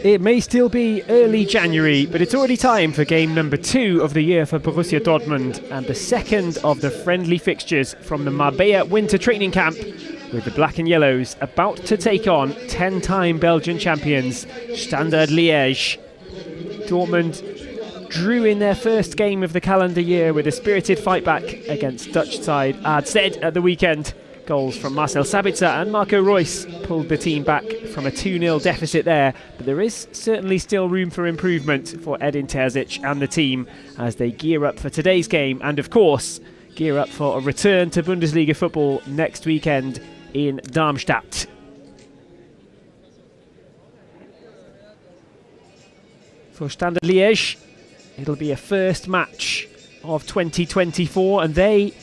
It may still be early January, but it's already time for game number 2 of the year for Borussia Dortmund and the second of the friendly fixtures from the Marbella winter training camp, with the Black and Yellows about to take on 10-time Belgian champions Standard Liege. Dortmund drew in their first game of the calendar year with a spirited fight back against Dutch side AZ at the weekend. Goals from Marcel Sabitzer and Marco Reus pulled the team back from a 2-0 deficit there, but there is certainly still room for improvement for Edin Terzic and the team as they gear up for today's game and, of course, gear up for a return to Bundesliga football next weekend in Darmstadt. For Standard Liège, it'll be a first match of 2024, and they,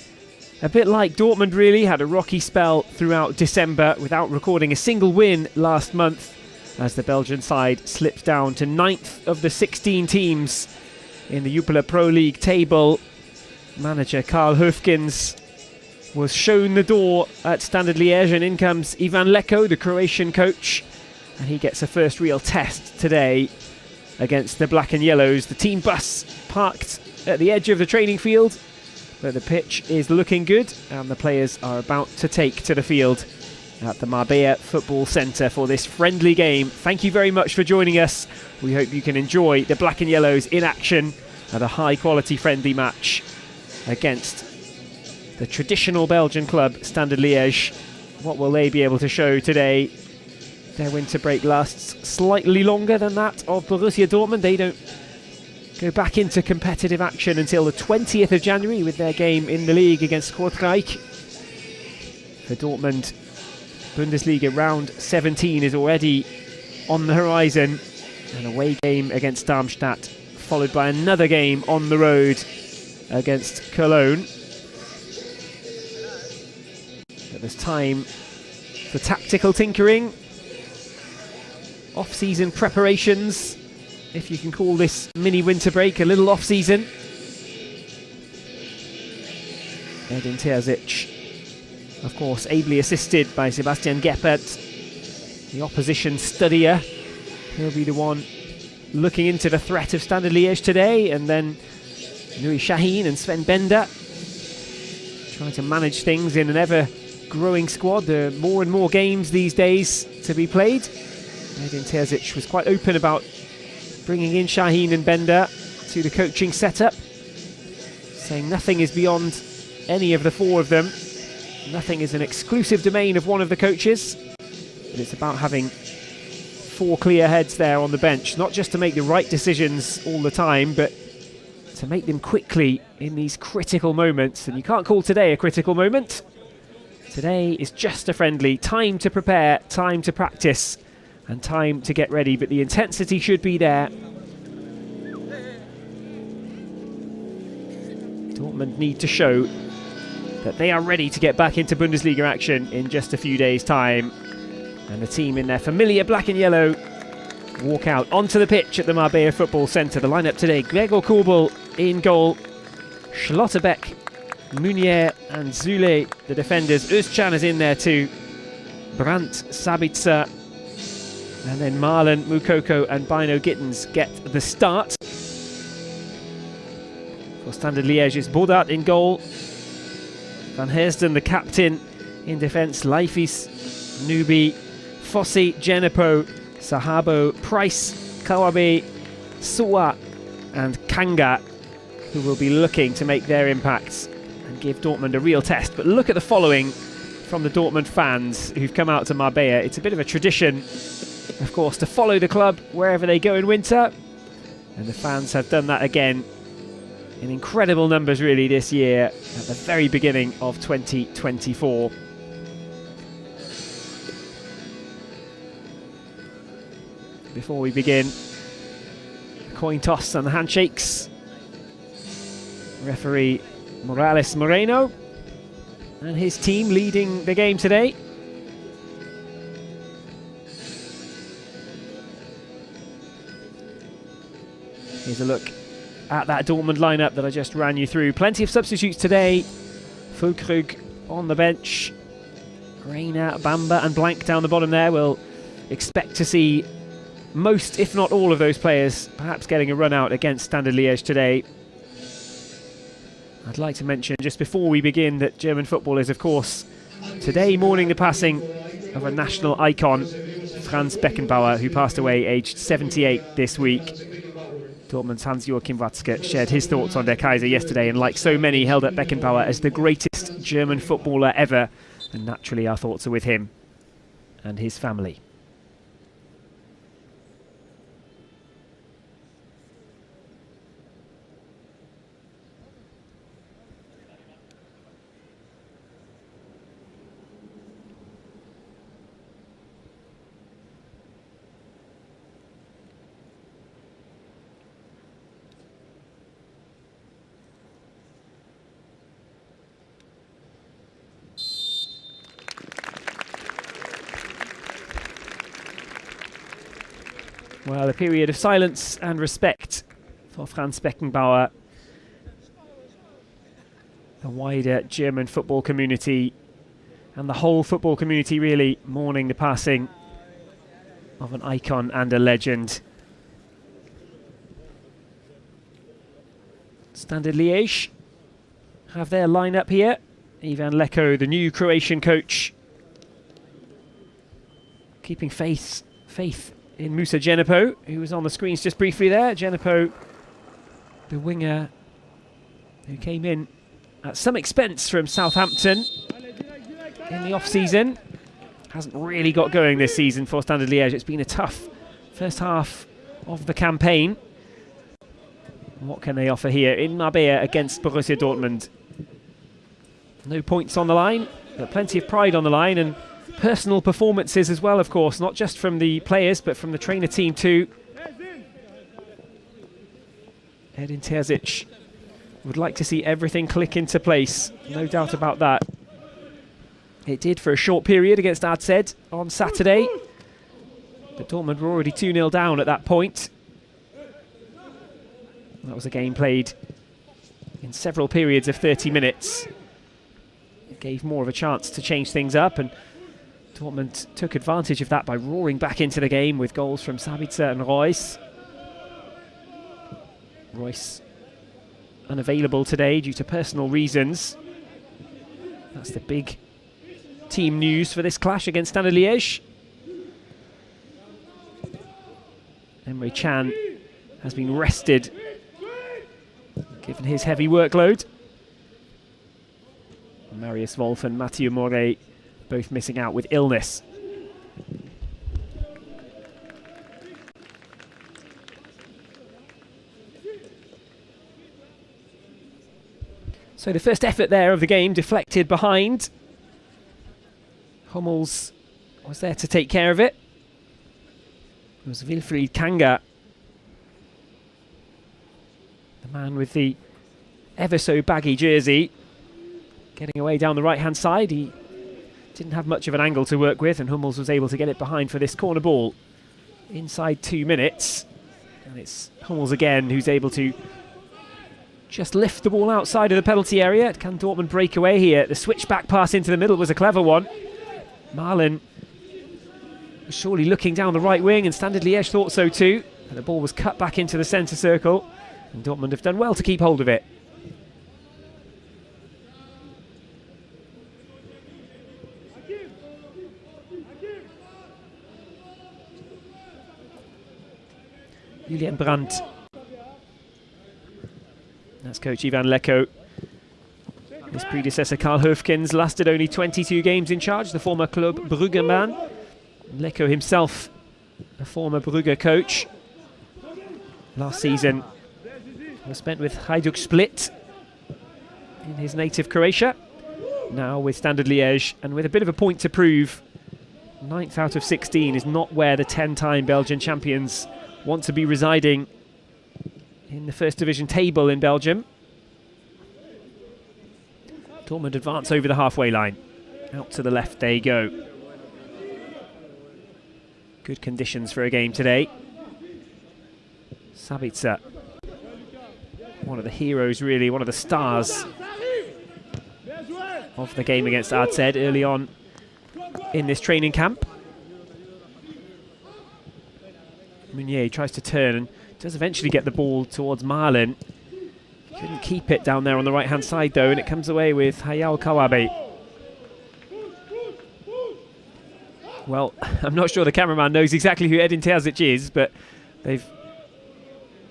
a bit like Dortmund really, had a rocky spell throughout December without recording a single win last month as the Belgian side slipped down to 9th of the 16 teams in the Jupiler Pro League table. Manager Karl Höfkens was shown the door at Standard Liège, and in comes Ivan Leko, the Croatian coach, and he gets a first real test today against the Black and Yellows. The team bus parked at the edge of the training field, but the pitch is looking good and the players are about to take to the field at the Marbella Football Centre for this friendly game. Thank you very much for joining us. We hope you can enjoy the Black and Yellows in action at a high quality friendly match against the traditional Belgian club Standard Liège. What will they be able to show today? Their winter break lasts slightly longer than that of Borussia Dortmund. They don't go back into competitive action until the 20th of January with their game in the league against Kortrijk. For Dortmund, Bundesliga round 17 is already on the horizon. An away game against Darmstadt, followed by another game on the road against Cologne. But there's time for tactical tinkering, off-season preparations, if you can call this mini winter break a little off-season. Edin Terzic, of course, ably assisted by Sebastian Geppert, the opposition studier. He'll be the one looking into the threat of Standard Liège today, and then Nuri Sahin and Sven Bender trying to manage things in an ever-growing squad. There are more and more games these days to be played. Edin Terzic was quite open about bringing in Sahin and Bender to the coaching setup, saying nothing is beyond any of the four of them. Nothing is an exclusive domain of one of the coaches, but it's about having four clear heads there on the bench, not just to make the right decisions all the time, but to make them quickly in these critical moments. And you can't call today a critical moment. Today is just a friendly, time to prepare, time to practice, and time to get ready, but the intensity should be there. Dortmund need to show that they are ready to get back into Bundesliga action in just a few days' time. And the team in their familiar black and yellow walk out onto the pitch at the Marbella Football Centre. The lineup today: Gregor Kobel in goal, Schlotterbeck, Meunier and Zule, the defenders. Özcan is in there too. Brandt, Sabitzer, and then Marlon, Mukoko and Bino Gittens get the start. For Standard Liège, it's Bodat in goal. Van Hersden, the captain, in defence. Leifis, Nubi, Fossi, Genepo, Sahabo, Price, Kawabe, Suwa and Kanga, who will be looking to make their impacts and give Dortmund a real test. But look at the following from the Dortmund fans who've come out to Marbella. It's a bit of a tradition, of course, to follow the club wherever they go in winter, and the fans have done that again in incredible numbers really this year at the very beginning of 2024. Before we begin, the coin toss and the handshakes. Referee Morales Moreno and his team leading the game today. Here's a look at that Dortmund lineup that I just ran you through. Plenty of substitutes today. Füllkrug on the bench. Reina, Bamba and Blank down the bottom there will expect to see most, if not all, of those players perhaps getting a run out against Standard Liège today. I'd like to mention just before we begin that German football is, of course, today mourning the passing of a national icon, Franz Beckenbauer, who passed away aged 78 this week. Dortmund's Hans-Joachim Watzke shared his thoughts on Der Kaiser yesterday, and like so many, held up Beckenbauer as the greatest German footballer ever. And naturally, our thoughts are with him and his family. Well, a period of silence and respect for Franz Beckenbauer. The wider German football community and the whole football community really mourning the passing of an icon and a legend. Standard Liège have their lineup here. Ivan Leko, the new Croatian coach, keeping faith in Musa Djenepo, who was on the screens just briefly there. Djenepo, the winger who came in at some expense from Southampton in the off-season. Hasn't really got going this season for Standard Liège. It's been a tough first half of the campaign. What can they offer here in Marbella against Borussia Dortmund? No points on the line, but plenty of pride on the line, and personal performances as well, of course, not just from the players but from the trainer team too. Edin Terzic would like to see everything click into place, no doubt about that. It did for a short period against AZ on Saturday, but Dortmund were already 2-0 down at that point. That was a game played in several periods of 30 minutes. It gave more of a chance to change things up, and Dortmund took advantage of that by roaring back into the game with goals from Sabitzer and Royce. Royce unavailable today due to personal reasons. That's the big team news for this clash against Standard Liège. Emre Can has been rested, given his heavy workload. Marius Wolf and Mathieu Moret both missing out with illness. So the first effort there of the game deflected behind. Hummels was there to take care of it. It was Wilfried Kanga, the man with the ever so baggy jersey, getting away down the right hand side. He didn't have much of an angle to work with, and Hummels was able to get it behind for this corner ball inside 2 minutes. And it's Hummels again who's able to just lift the ball outside of the penalty area. Can Dortmund break away here? The switch-back pass into the middle was a clever one. Marlin was surely looking down the right wing, and Standard Liège thought so too. And the ball was cut back into the centre circle, and Dortmund have done well to keep hold of it. Julian Brandt. That's coach Ivan Leko. His predecessor Karl Höfkens lasted only 22 games in charge, the former Club Brugge man. Leko himself, a former Brugge coach. Last season was spent with Hajduk Split in his native Croatia. Now with Standard Liège, and with a bit of a point to prove. 9th out of 16 is not where the 10-time Belgian champions want to be residing in the first division table in Belgium. Dortmund advance over the halfway line. Out to the left they go. Good conditions for a game today. Sabitzer, one of the heroes really, one of the stars of the game against AZ early on in this training camp. Meunier tries to turn and does eventually get the ball towards Marlin. Couldn't keep it down there on the right-hand side though, and it comes away with Hayao Kawabe. Well, I'm not sure the cameraman knows exactly who Edin Terzic is, but they've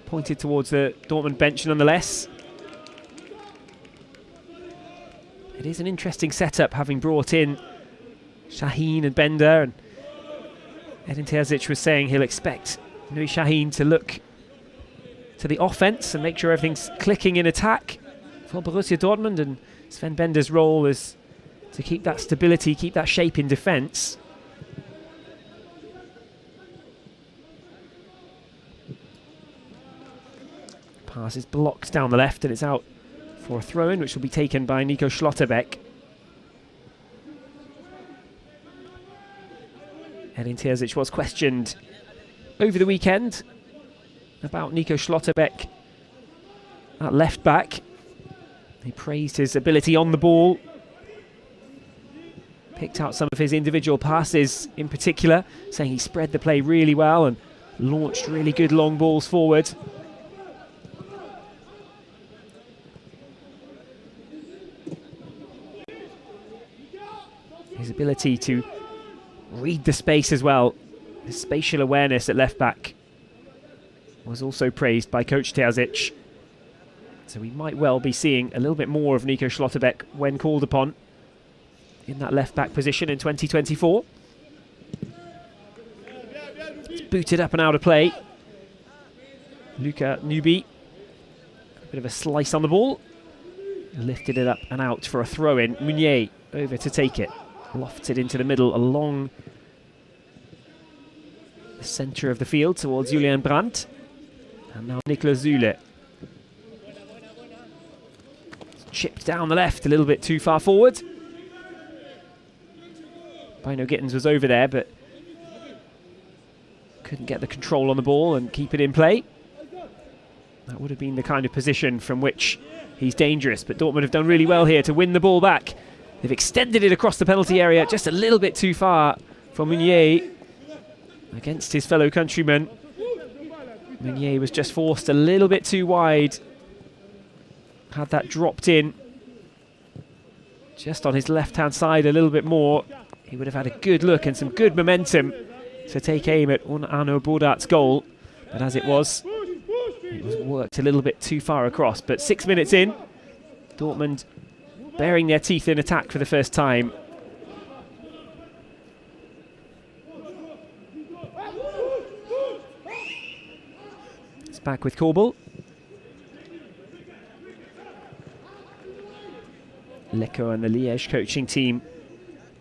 pointed towards the Dortmund bench nonetheless. It is an interesting setup, having brought in Şahin and Bender, and Edin Terzic was saying he'll expect Nuri Şahin to look to the offence and make sure everything's clicking in attack for Borussia Dortmund, and Sven Bender's role is to keep that stability, keep that shape in defence. Pass is blocked down the left and it's out for a throw-in, which will be taken by Nico Schlotterbeck. Edin Terzic was questioned over the weekend about Nico Schlotterbeck at left back. He praised his ability on the ball, picked out some of his individual passes in particular, saying he spread the play really well and launched really good long balls forward. His ability to read the space as well, his spatial awareness at left back, was also praised by Coach Terzic. So we might well be seeing a little bit more of Nico Schlotterbeck when called upon in that left back position in 2024. It's booted up and out of play. Luca Nubi, a bit of a slice on the ball, lifted it up and out for a throw-in. Meunier over to take it. Lofted into the middle along the centre of the field towards Julian Brandt. And now Niklas Süle. Chipped down the left a little bit too far forward. Bino Gittens was over there, but couldn't get the control on the ball and keep it in play. That would have been the kind of position from which he's dangerous, but Dortmund have done really well here to win the ball back. They've extended it across the penalty area just a little bit too far for Meunier against his fellow countryman. Meunier was just forced a little bit too wide. Had that dropped in just on his left-hand side a little bit more. He would have had a good look and some good momentum to take aim at Arno Bodart's goal. But as it was worked a little bit too far across. But 6 minutes in, Dortmund baring their teeth in attack for the first time. It's back with Korbel. Lecco and the Liege coaching team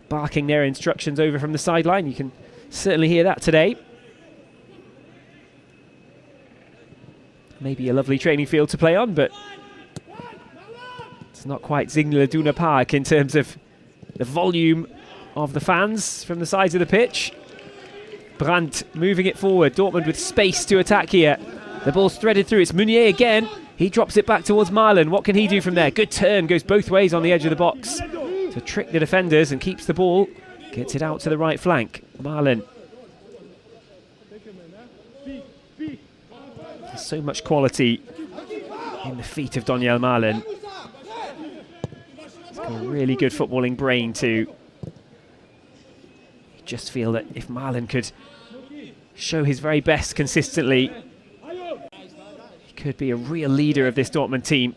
barking their instructions over from the sideline. You can certainly hear that today. Maybe a lovely training field to play on, but it's not quite Ziegler Duna Park in terms of the volume of the fans from the sides of the pitch. Brandt moving it forward. Dortmund with space to attack here. The ball's threaded through. It's Meunier again. He drops it back towards Marlin. What can he do from there? Good turn. Goes both ways on the edge of the box to trick the defenders and keeps the ball. Gets it out to the right flank. Marlin. There's so much quality in the feet of Daniel Marlin. He's got a really good footballing brain too. You just feel that if Marlin could show his very best consistently, he could be a real leader of this Dortmund team.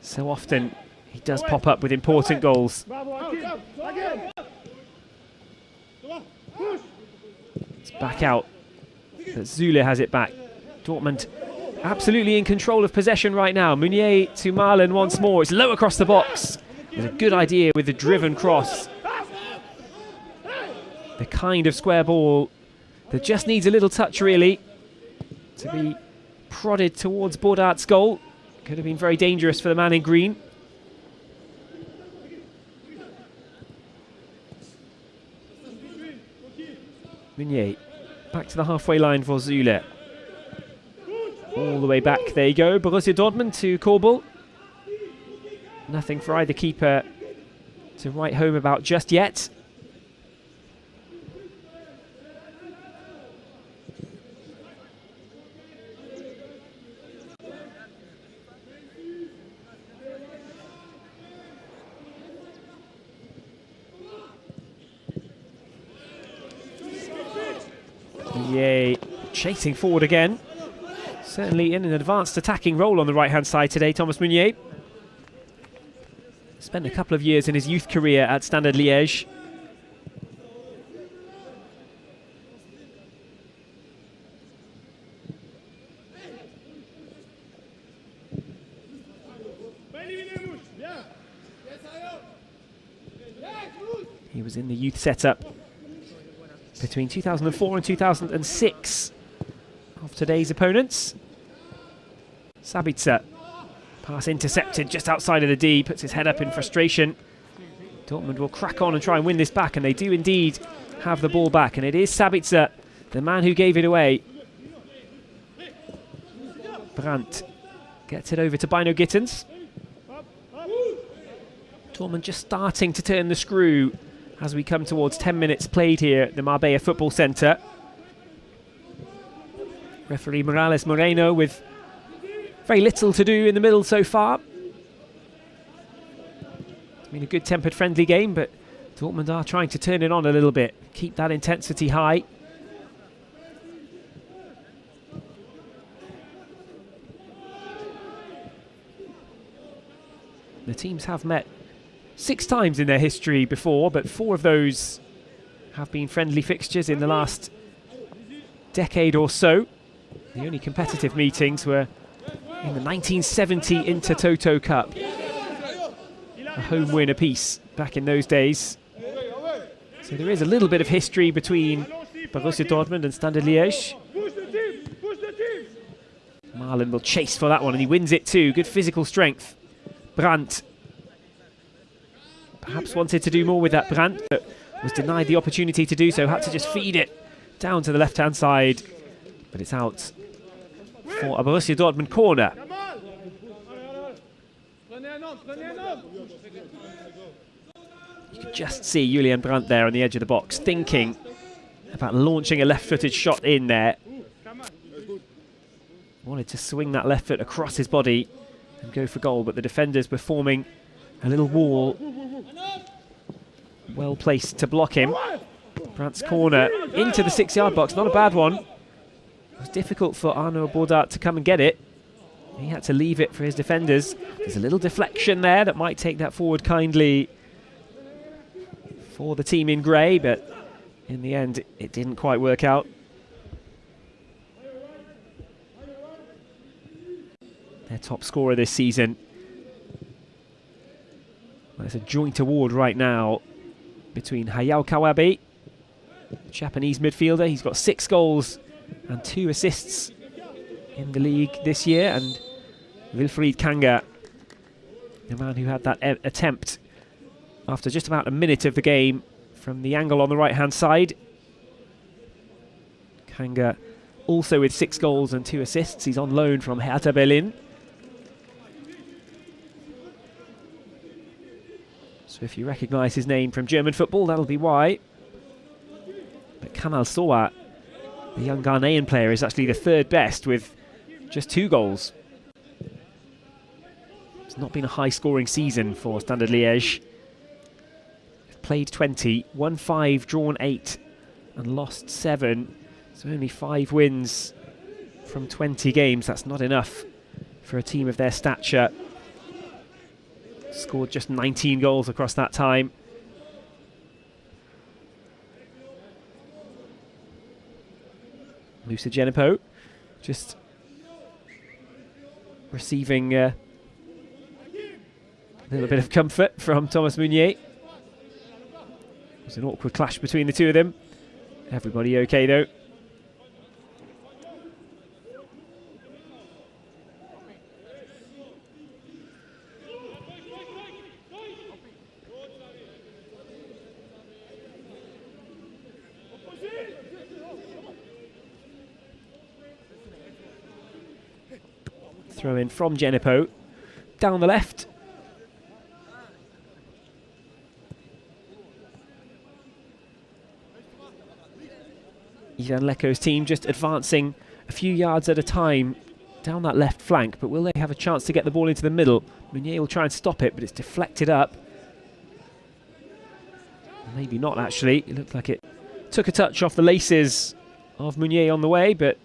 So often he does pop up with important goals. It's back out, but Süle has it back. Dortmund absolutely in control of possession right now. Meunier to Marlin once more. It's low across the box. It was a good idea with the driven cross. The kind of square ball that just needs a little touch really to be prodded towards Bodart's goal. Could have been very dangerous for the man in green. Meunier back to the halfway line for Süle. All the way back, there you go. Borussia Dortmund to Korbel. Nothing for either keeper to write home about just yet. Liege chasing forward again. Certainly in an advanced attacking role on the right-hand side today, Thomas Meunier. Spent a couple of years in his youth career at Standard Liège. He was in the youth setup between 2004 and 2006 of today's opponents. Sabitzer, pass intercepted just outside of the D, puts his head up in frustration. Dortmund will crack on and try and win this back, and they do indeed have the ball back, and it is Sabitzer, the man who gave it away. Brandt gets it over to Bino Gittens. Dortmund just starting to turn the screw as we come towards 10 minutes played here at the Marbella Football Centre. Referee Morales Moreno with very little to do in the middle so far. It's been a good tempered friendly game, but Dortmund are trying to turn it on a little bit, keep that intensity high. The teams have met 6 times in their history before, but 4 of those have been friendly fixtures in the last decade or so. The only competitive meetings were in the 1970 Intertoto Cup. A home win apiece back in those days. So there is a little bit of history between Borussia Dortmund and Standard Liège. Marlon will chase for that one, and he wins it too. Good physical strength. Brandt perhaps wanted to do more with that, Brandt, but was denied the opportunity to do so. Had to just feed it down to the left-hand side, but it's out for a Borussia Dortmund corner. You could just see Julian Brandt there on the edge of the box, thinking about launching a left-footed shot in there. Wanted to swing that left foot across his body and go for goal, but the defenders were forming a little wall, well placed to block him. Brandt's corner into the 6-yard box, not a bad one. It was difficult for Arnaud Baudart to come and get it. He had to leave it for his defenders. There's a little deflection there that might take that forward kindly for the team in grey, but in the end it didn't quite work out. Their top scorer this season. Well, it's a joint award right now between Hayao Kawabe, Japanese midfielder. He's got 6 goals and 2 assists in the league this year, and Wilfried Kanga, the man who had that attempt after just about a minute of the game from the angle on the right-hand side. Kanga also with 6 goals and 2 assists. He's on loan from Hertha Berlin. So if you recognise his name from German football, that'll be why. But Kamal Sowa, the young Ghanaian player, is actually the 3rd best with just 2 goals. It's not been a high-scoring season for Standard Liège. They've played 20, won 5, drawn 8, and lost 7. So only 5 wins from 20 games. That's not enough for a team of their stature. Scored just 19 goals across that time. Moussa Djenepo just receiving a little bit of comfort from Thomas Meunier. It was an awkward clash between the two of them. Everybody okay though. Throw in from Djenepo, down the left. Ivan Leko's team just advancing a few yards at a time down that left flank, but will they have a chance to get the ball into the middle? Meunier will try and stop it, but it's deflected up. Maybe not actually. It looked like it took a touch off the laces of Meunier on the way, but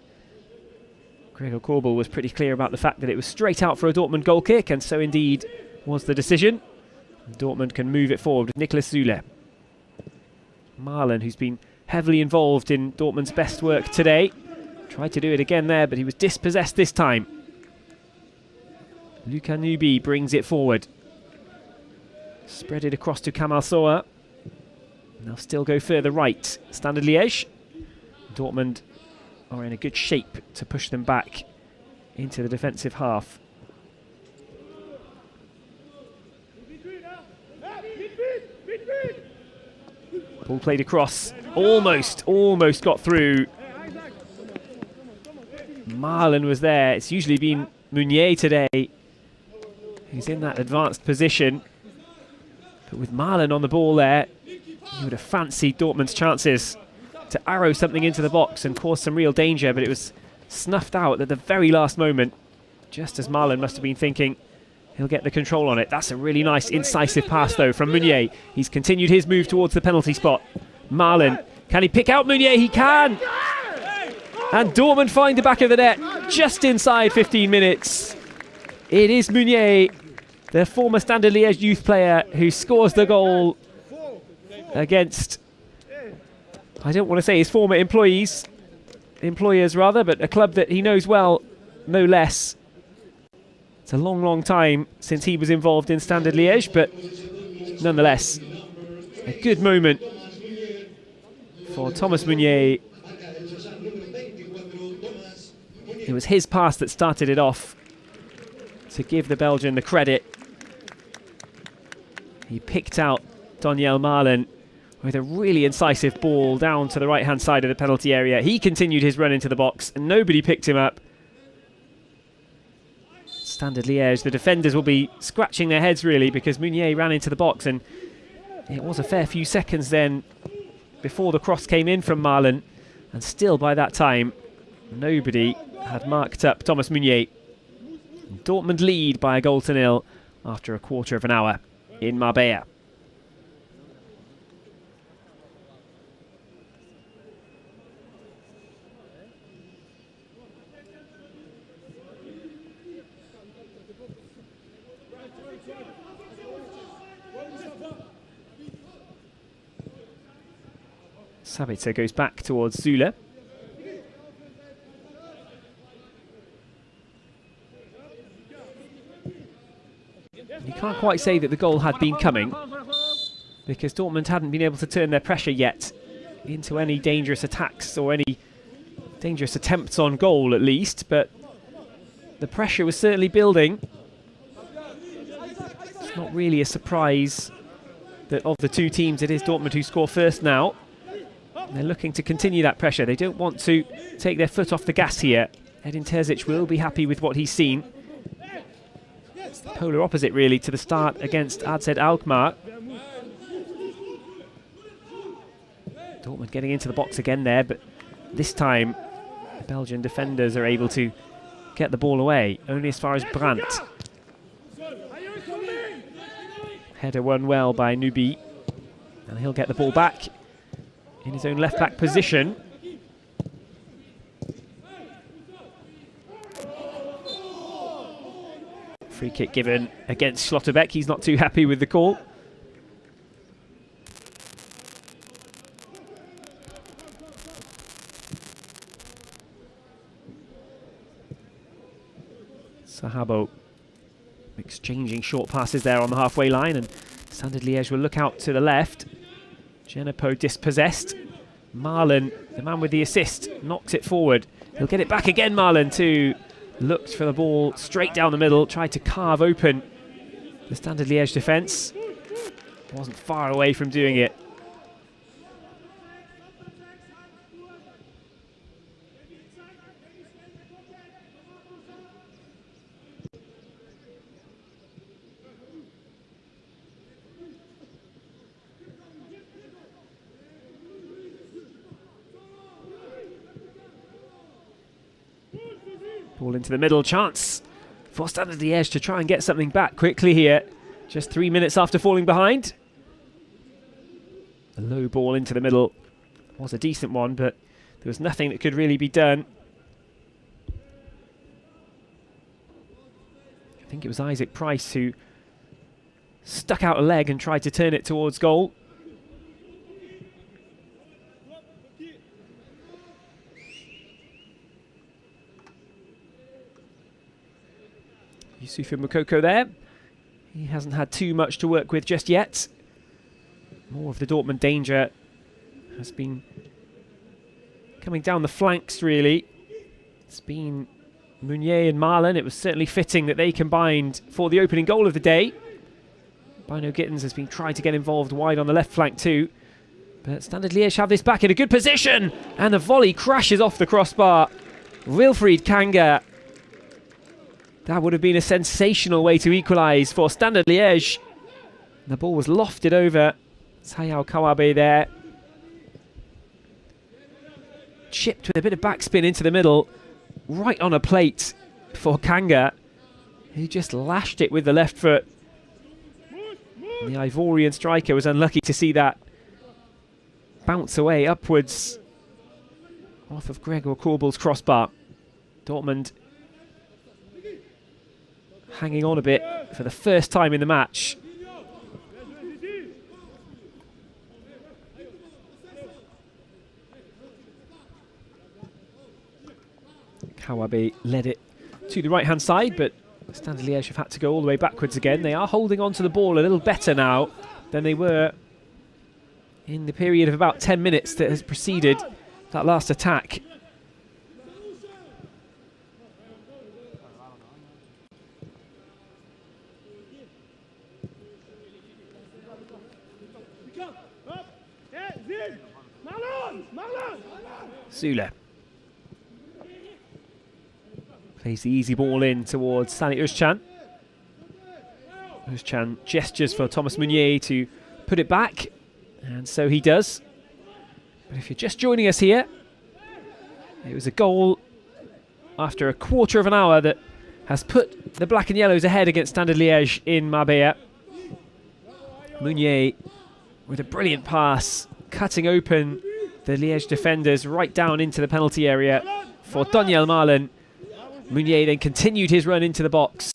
Gregor Korbel was pretty clear about the fact that it was straight out for a Dortmund goal kick, and so indeed was the decision. Dortmund can move it forward with Niklas Süle. Marlon, who's been heavily involved in Dortmund's best work today, tried to do it again there, but he was dispossessed this time. Luka Nubi brings it forward. Spread it across to Kamal Soa. They'll still go further right. Standard Liège. Dortmund are in a good shape to push them back into the defensive half. Ball played across. Almost got through. Marlon was there. It's usually been Meunier today who's in that advanced position. But with Marlon on the ball there, you would have fancied Dortmund's chances to arrow something into the box and cause some real danger, but it was snuffed out at the very last moment, just as Marlon must have been thinking he'll get the control on it. That's a really nice incisive pass though from Meunier. He's continued his move towards the penalty spot. Marlon, can he pick out Meunier? He can! And Dortmund find the back of the net just inside 15 minutes. It is Meunier, the former Standard Liège youth player, who scores the goal against, I don't want to say his former employers rather, but a club that he knows well, no less. It's a long time since he was involved in Standard Liège, but nonetheless, a good moment for Thomas Meunier. It was his pass that started it off, to give the Belgian the credit. He picked out Daniel Marlon with a really incisive ball down to the right-hand side of the penalty area. He continued his run into the box and nobody picked him up. Standard Liège, the defenders will be scratching their heads really, because Meunier ran into the box, and it was a fair few seconds then before the cross came in from Marlon, and still by that time nobody had marked up Thomas Meunier. Dortmund lead by 1-0 after a quarter of an hour in Marbella. Sabitzer goes back towards Süle. You can't quite say that the goal had been coming, because Dortmund hadn't been able to turn their pressure yet into any dangerous attacks or any dangerous attempts on goal at least, but the pressure was certainly building. It's not really a surprise that of the two teams it is Dortmund who score first now. They're looking to continue that pressure. They don't want to take their foot off the gas here. Edin Terzic will be happy with what he's seen. It's the polar opposite really to the start against AZ Alkmaar. Dortmund getting into the box again there, but this time the Belgian defenders are able to get the ball away, only as far as Brandt. Header won well by Nubi, and he'll get the ball back in his own left-back position. Free kick given against Schlotterbeck. He's not too happy with the call. Sahabo exchanging short passes there on the halfway line, and Standard Liège will look out to the left. Genepo dispossessed. Marlon, the man with the assist, knocks it forward. He'll get it back again, Marlon, too. Looked for the ball straight down the middle, tried to carve open the Standard Liège defence. Wasn't far away from doing it. Ball into the middle, chance for Standard Liège to try and get something back quickly here. Just 3 minutes after falling behind. A low ball into the middle was a decent one, but there was nothing that could really be done. I think it was Isaac Price who stuck out a leg and tried to turn it towards goal. Yusufa Moukoko there. He hasn't had too much to work with just yet. More of the Dortmund danger has been coming down the flanks, really. It's been Meunier and Marlon. It was certainly fitting that they combined for the opening goal of the day. Bino Gittens has been trying to get involved wide on the left flank too. But Standard Liège have this back in a good position. And the volley crashes off the crossbar. Wilfried Kanga. That would have been a sensational way to equalise for Standard Liège. The ball was lofted over. Sayao Kawabe there. Chipped with a bit of backspin into the middle. Right on a plate for Kanga, who just lashed it with the left foot. And the Ivorian striker was unlucky to see that bounce away upwards off of Gregor Korbel's crossbar. Dortmund hanging on a bit for the first time in the match. Kawabe led it to the right-hand side, but Standard Liège have had to go all the way backwards again. They are holding on to the ball a little better now than they were in the period of about 10 minutes that has preceded that last attack. Zula plays the easy ball in towards Sani Özcan. Özcan gestures for Thomas Meunier to put it back, and so he does. But if you're just joining us here, it was a goal after a quarter of an hour that has put the Black and Yellows ahead against Standard Liège in Marbella. Meunier with a brilliant pass, cutting open the Liège defenders right down into the penalty area for Daniel Marlon. Meunier then continued his run into the box,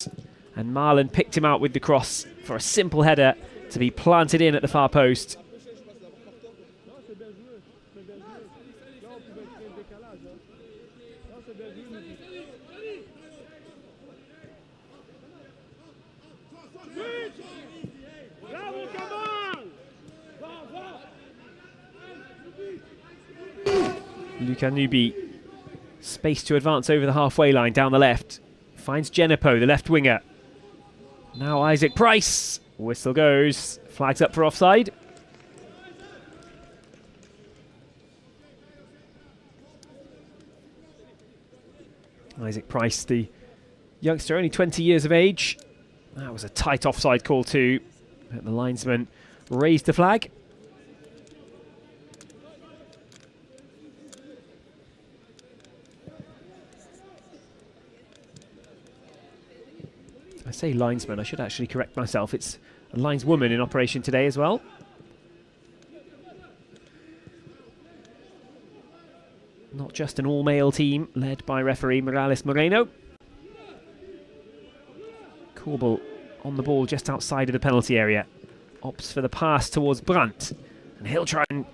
and Marlon picked him out with the cross for a simple header to be planted in at the far post. Luka Nubi, space to advance over the halfway line down the left. Finds Genepo, the left winger. Now Isaac Price. Whistle goes. Flags up for offside. Isaac Price, the youngster, only 20 years of age. That was a tight offside call too. But the linesman raised the flag. I say linesman, I should actually correct myself. It's a lineswoman in operation today as well. Not just an all-male team led by referee Morales Moreno. Korbel on the ball just outside of the penalty area. Opts for the pass towards Brandt. And he'll try and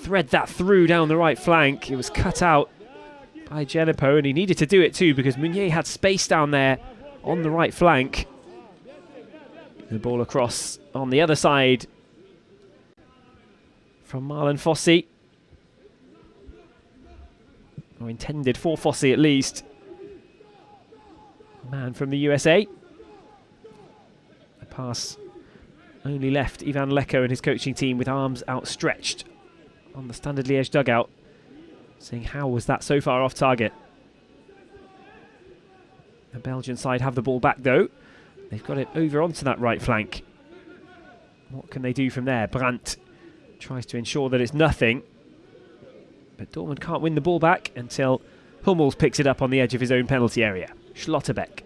thread that through down the right flank. It was cut out by Genepo, and he needed to do it too because Meunier had space down there on the right flank. The ball across on the other side from Marlon Fossey. Or intended for Fossey at least. Man from the USA. The pass only left Ivan Leko and his coaching team with arms outstretched on the Standard Liège dugout, saying how was that so far off target. The Belgian side have the ball back though. They've got it over onto that right flank. What can they do from there? Brandt tries to ensure that it's nothing. But Dortmund can't win the ball back until Hummels picks it up on the edge of his own penalty area. Schlotterbeck.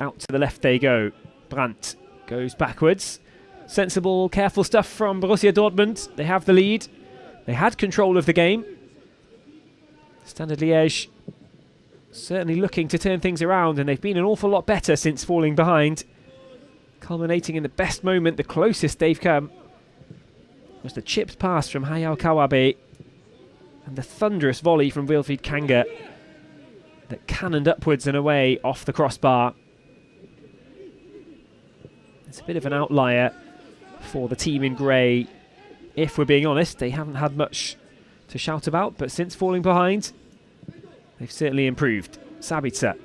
Out to the left they go. Brandt goes backwards. Sensible, careful stuff from Borussia Dortmund. They have the lead. They had control of the game. Standard Liège certainly looking to turn things around, and they've been an awful lot better since falling behind. Culminating in the best moment, the closest they've come was the chipped pass from Hayao Kawabe and the thunderous volley from Wilfried Kanga that cannoned upwards and away off the crossbar. It's a bit of an outlier for the team in grey. If we're being honest, they haven't had much to shout about, but since falling behind, they've certainly improved. Sabitzer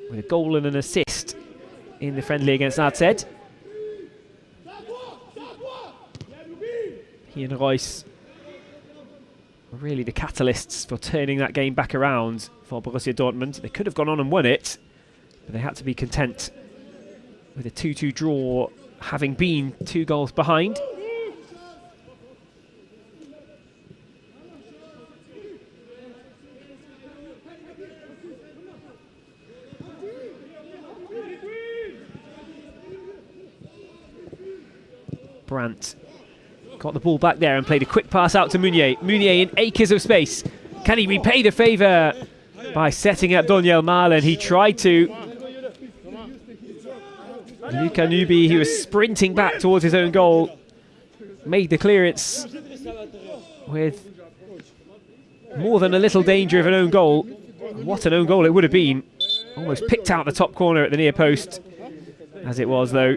with a goal and an assist in the friendly against AZ. He and Reus were really the catalysts for turning that game back around for Borussia Dortmund. They could have gone on and won it, but they had to be content with a 2-2 draw, having been 2 goals behind. Brandt got the ball back there and played a quick pass out to Meunier. Meunier in acres of space. Can he repay the favour by setting up Daniel Malen? He tried to. Luka Nubi, he was sprinting back towards his own goal, made the clearance with more than a little danger of an own goal. What an own goal it would have been. Almost picked out the top corner at the near post. As it was, though,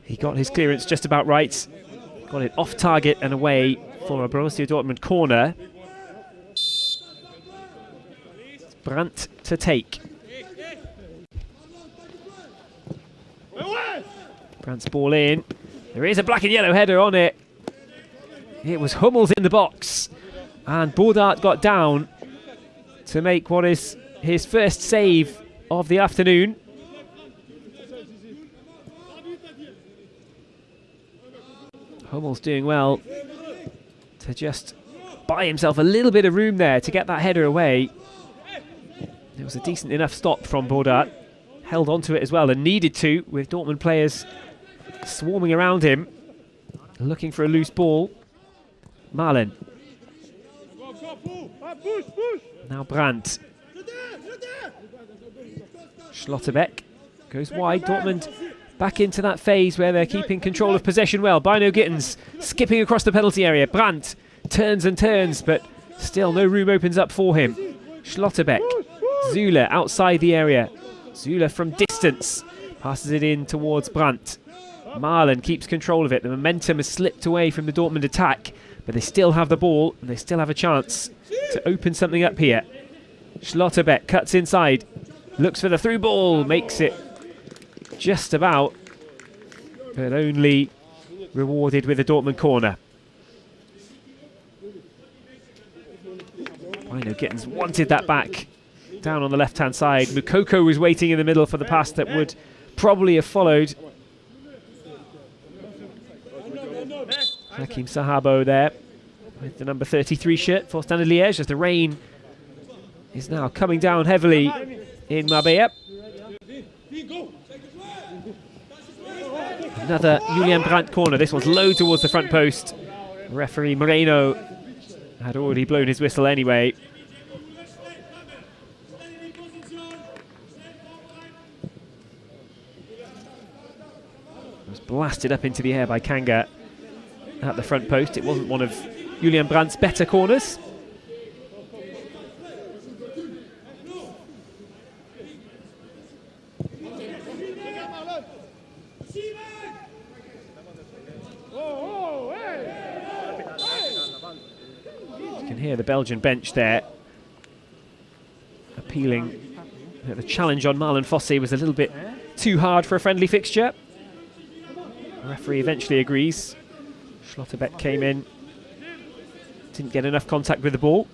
he got his clearance just about right. Got it off target and away for a Borussia Dortmund corner. It's Brandt to take. Brandt's ball in. There is a black and yellow header on it. It was Hummels in the box. And Baudart got down to make what is his first save of the afternoon. Hummels doing well to just buy himself a little bit of room there to get that header away. It was a decent enough stop from Baudart. Held onto it as well and needed to, with Dortmund players swarming around him, looking for a loose ball. Malen. Now Brandt. Schlotterbeck goes wide. Dortmund back into that phase where they're keeping control of possession well. Bino Gittens skipping across the penalty area. Brandt turns and turns, but still no room opens up for him. Schlotterbeck. Zula outside the area. Zula from distance passes it in towards Brandt. Malen keeps control of it. The momentum has slipped away from the Dortmund attack, but they still have the ball and they still have a chance to open something up here. Schlotterbeck cuts inside, looks for the through ball, makes it just about, but only rewarded with a Dortmund corner. Bino Gittens wanted that back down on the left-hand side. Mukoko was waiting in the middle for the pass that would probably have followed. Hakim Sahabo there with the number 33 shirt for Standard Liège, as the rain is now coming down heavily in Marbella. Another Julian Brandt corner. This one's low towards the front post. Referee Moreno had already blown his whistle anyway. It was blasted up into the air by Kanga at the front post. It wasn't one of Julian Brandt's better corners. You can hear the Belgian bench there appealing that the challenge on Marlon Fossé was a little bit too hard for a friendly fixture. The referee eventually agrees. Schlotterbeck came in, didn't get enough contact with the ball.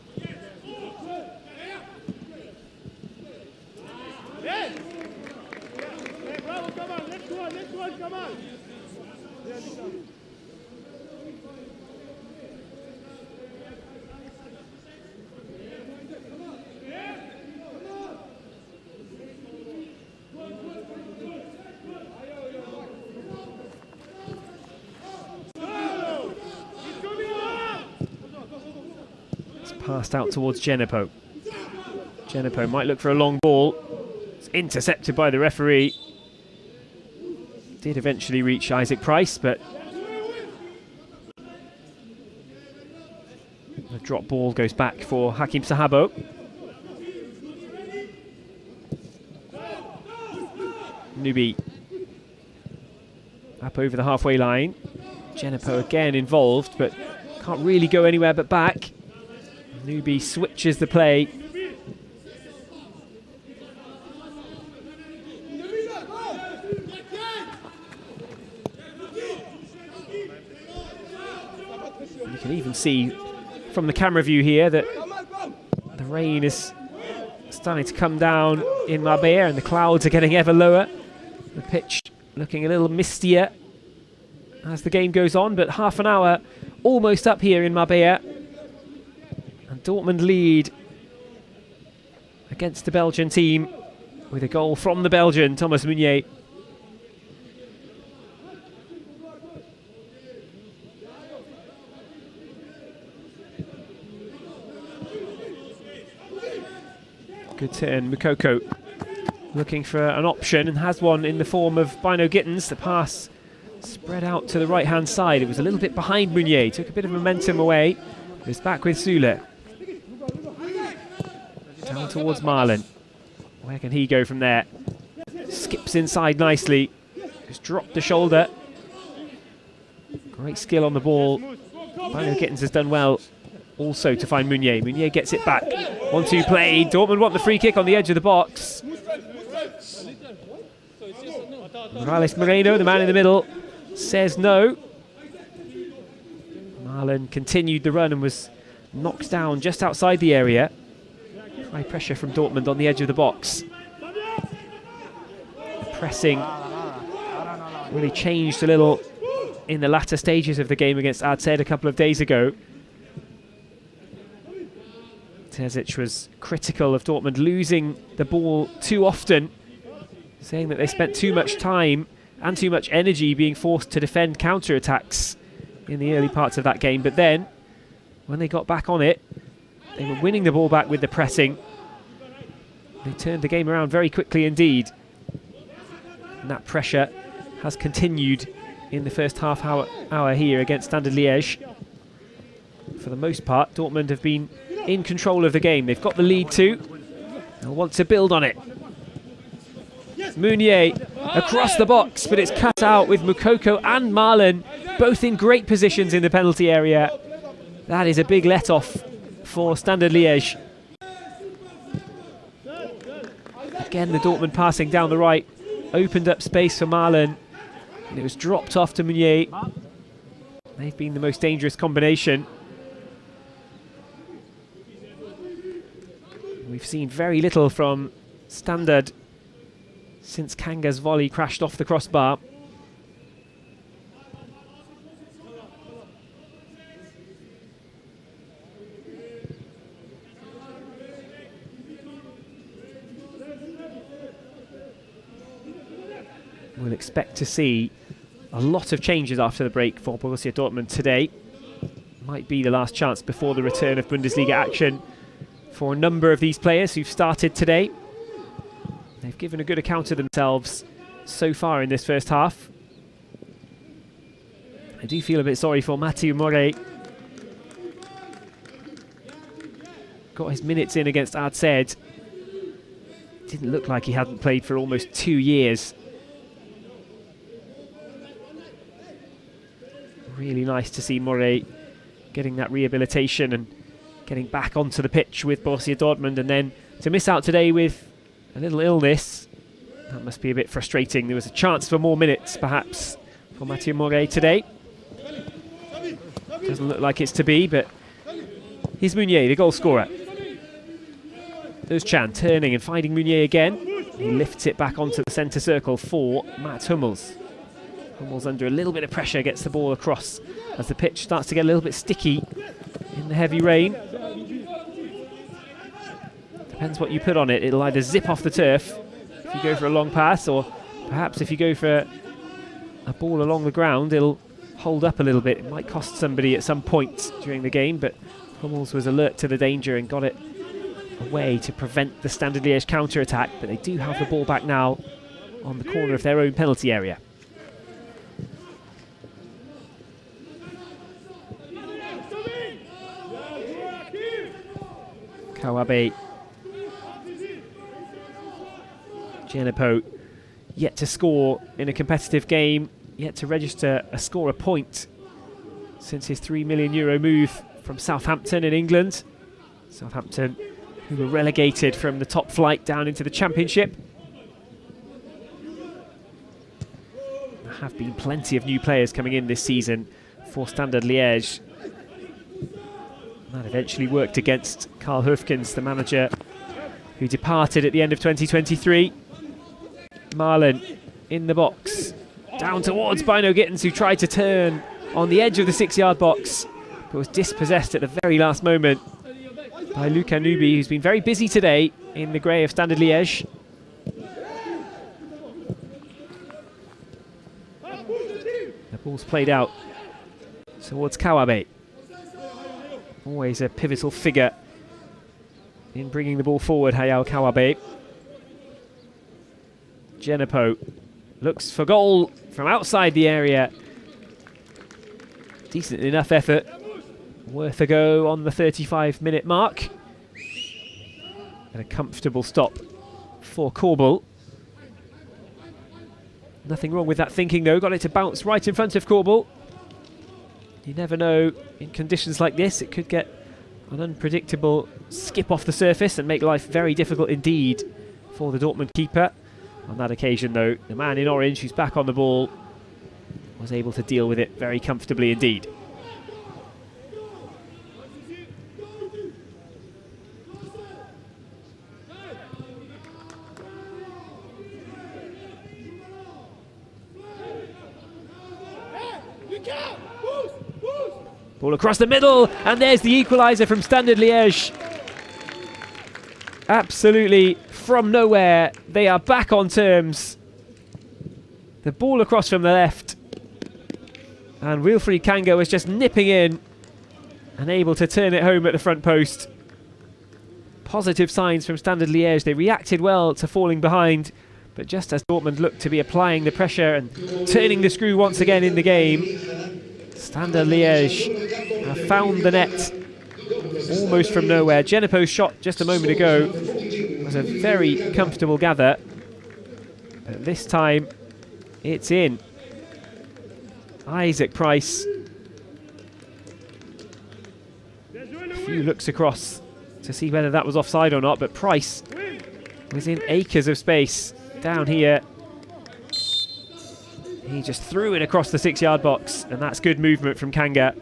Passed out towards Genepo. Genepo might look for a long ball. It's intercepted by the referee. Did eventually reach Isaac Price, but the drop ball goes back for Hakim Sahabo. Nubi up over the halfway line. Genepo again involved, but can't really go anywhere but back. Nubi switches the play. You can even see from the camera view here that the rain is starting to come down in Marbella and the clouds are getting ever lower. The pitch looking a little mistier as the game goes on, but half an hour almost up here in Marbella. And Dortmund lead against the Belgian team with a goal from the Belgian, Thomas Meunier. Good turn, Mukoko looking for an option and has one in the form of Bino Gittens. The pass spread out to the right hand side. It was a little bit behind Meunier, took a bit of momentum away. It's back with Sule. Down towards Marlon. Where can he go from there? Skips inside nicely. Just dropped the shoulder. Great skill on the ball. Bino Gittens has done well also to find Meunier. Meunier gets it back. 1-2 play. Dortmund want the free kick on the edge of the box. Morales Moreno, the man in the middle, says no. Marlon continued the run and was knocked down just outside the area. High pressure from Dortmund on the edge of the box. Pressing really changed a little in the latter stages of the game against Adzed a couple of days ago. Terzic was critical of Dortmund losing the ball too often, saying that they spent too much time and too much energy being forced to defend counter-attacks in the early parts of that game. But then, when they got back on it, they were winning the ball back with the pressing. They turned the game around very quickly indeed. And that pressure has continued in the first half hour here against Standard Liège. For the most part, Dortmund have been in control of the game. They've got the lead too. They'll want to build on it. Meunier across the box, but it's cut out with Mukoko and Marlon both in great positions in the penalty area. That is a big let-off for Standard Liège. Again, the Dortmund passing down the right opened up space for Marlon, and it was dropped off to Meunier. They've been the most dangerous combination. We've seen very little from Standard since Kanga's volley crashed off the crossbar. We'll expect to see a lot of changes after the break for Borussia Dortmund today. Might be the last chance before the return of Bundesliga action for a number of these players who've started today. They've given a good account of themselves so far in this first half. I do feel a bit sorry for Mathieu Morey. Got his minutes in against Adzed. Didn't look like he hadn't played for almost 2 years. Really nice to see Morey getting that rehabilitation and getting back onto the pitch with Borussia Dortmund, and then to miss out today with a little illness, that must be a bit frustrating. There was a chance for more minutes perhaps for Mathieu Morey today. Doesn't look like it's to be, but here's Meunier, the goal scorer. There's Chan turning and finding Meunier again. He lifts it back onto the centre circle for Matt Hummels. Hummels under a little bit of pressure, gets the ball across as the pitch starts to get a little bit sticky in the heavy rain. Depends what you put on it. It'll either zip off the turf if you go for a long pass, or perhaps if you go for a ball along the ground, it'll hold up a little bit. It might cost somebody at some point during the game, but Hummels was alert to the danger and got it away to prevent the Standard Liège counter-attack, but they do have the ball back now on the corner of their own penalty area. Kawabe. Djenepo yet to score in a competitive game, yet to register a scorer point since his €3 million move from Southampton in England. Southampton, who were relegated from the top flight down into the Championship. There have been plenty of new players coming in this season for Standard Liège. That eventually worked against Karl Hoefkens, the manager who departed at the end of 2023. Marlon in the box, down towards Bino Gittens, who tried to turn on the edge of the 6-yard box, but was dispossessed at the very last moment by Luca Nubi, who's been very busy today in the grey of Standard Liège. The ball's played out towards Kawabe. Always a pivotal figure in bringing the ball forward, Hayao Kawabe. Djenepo looks for goal from outside the area. Decent enough effort. Worth a go on the 35-minute mark. And a comfortable stop for Korbel. Nothing wrong with that thinking though. Got it to bounce right in front of Korbel. You never know, in conditions like this, it could get an unpredictable skip off the surface and make life very difficult indeed for the Dortmund keeper. On that occasion though, the man in orange who's back on the ball was able to deal with it very comfortably indeed. Ball across the middle, and there's the equaliser from Standard Liège. Absolutely from nowhere, they are back on terms. The ball across from the left, and Wilfried Kanga was just nipping in and able to turn it home at the front post. Positive signs from Standard Liège. They reacted well to falling behind, but just as Dortmund looked to be applying the pressure and turning the screw once again in the game, Standard Liège have found the net almost from nowhere. Djenepo's shot just a moment ago was a very comfortable gather, but this time it's in. Isaac Price. A few looks across to see whether that was offside or not, but Price was in acres of space down here. He just threw it across the 6-yard box, and that's good movement from Kanga.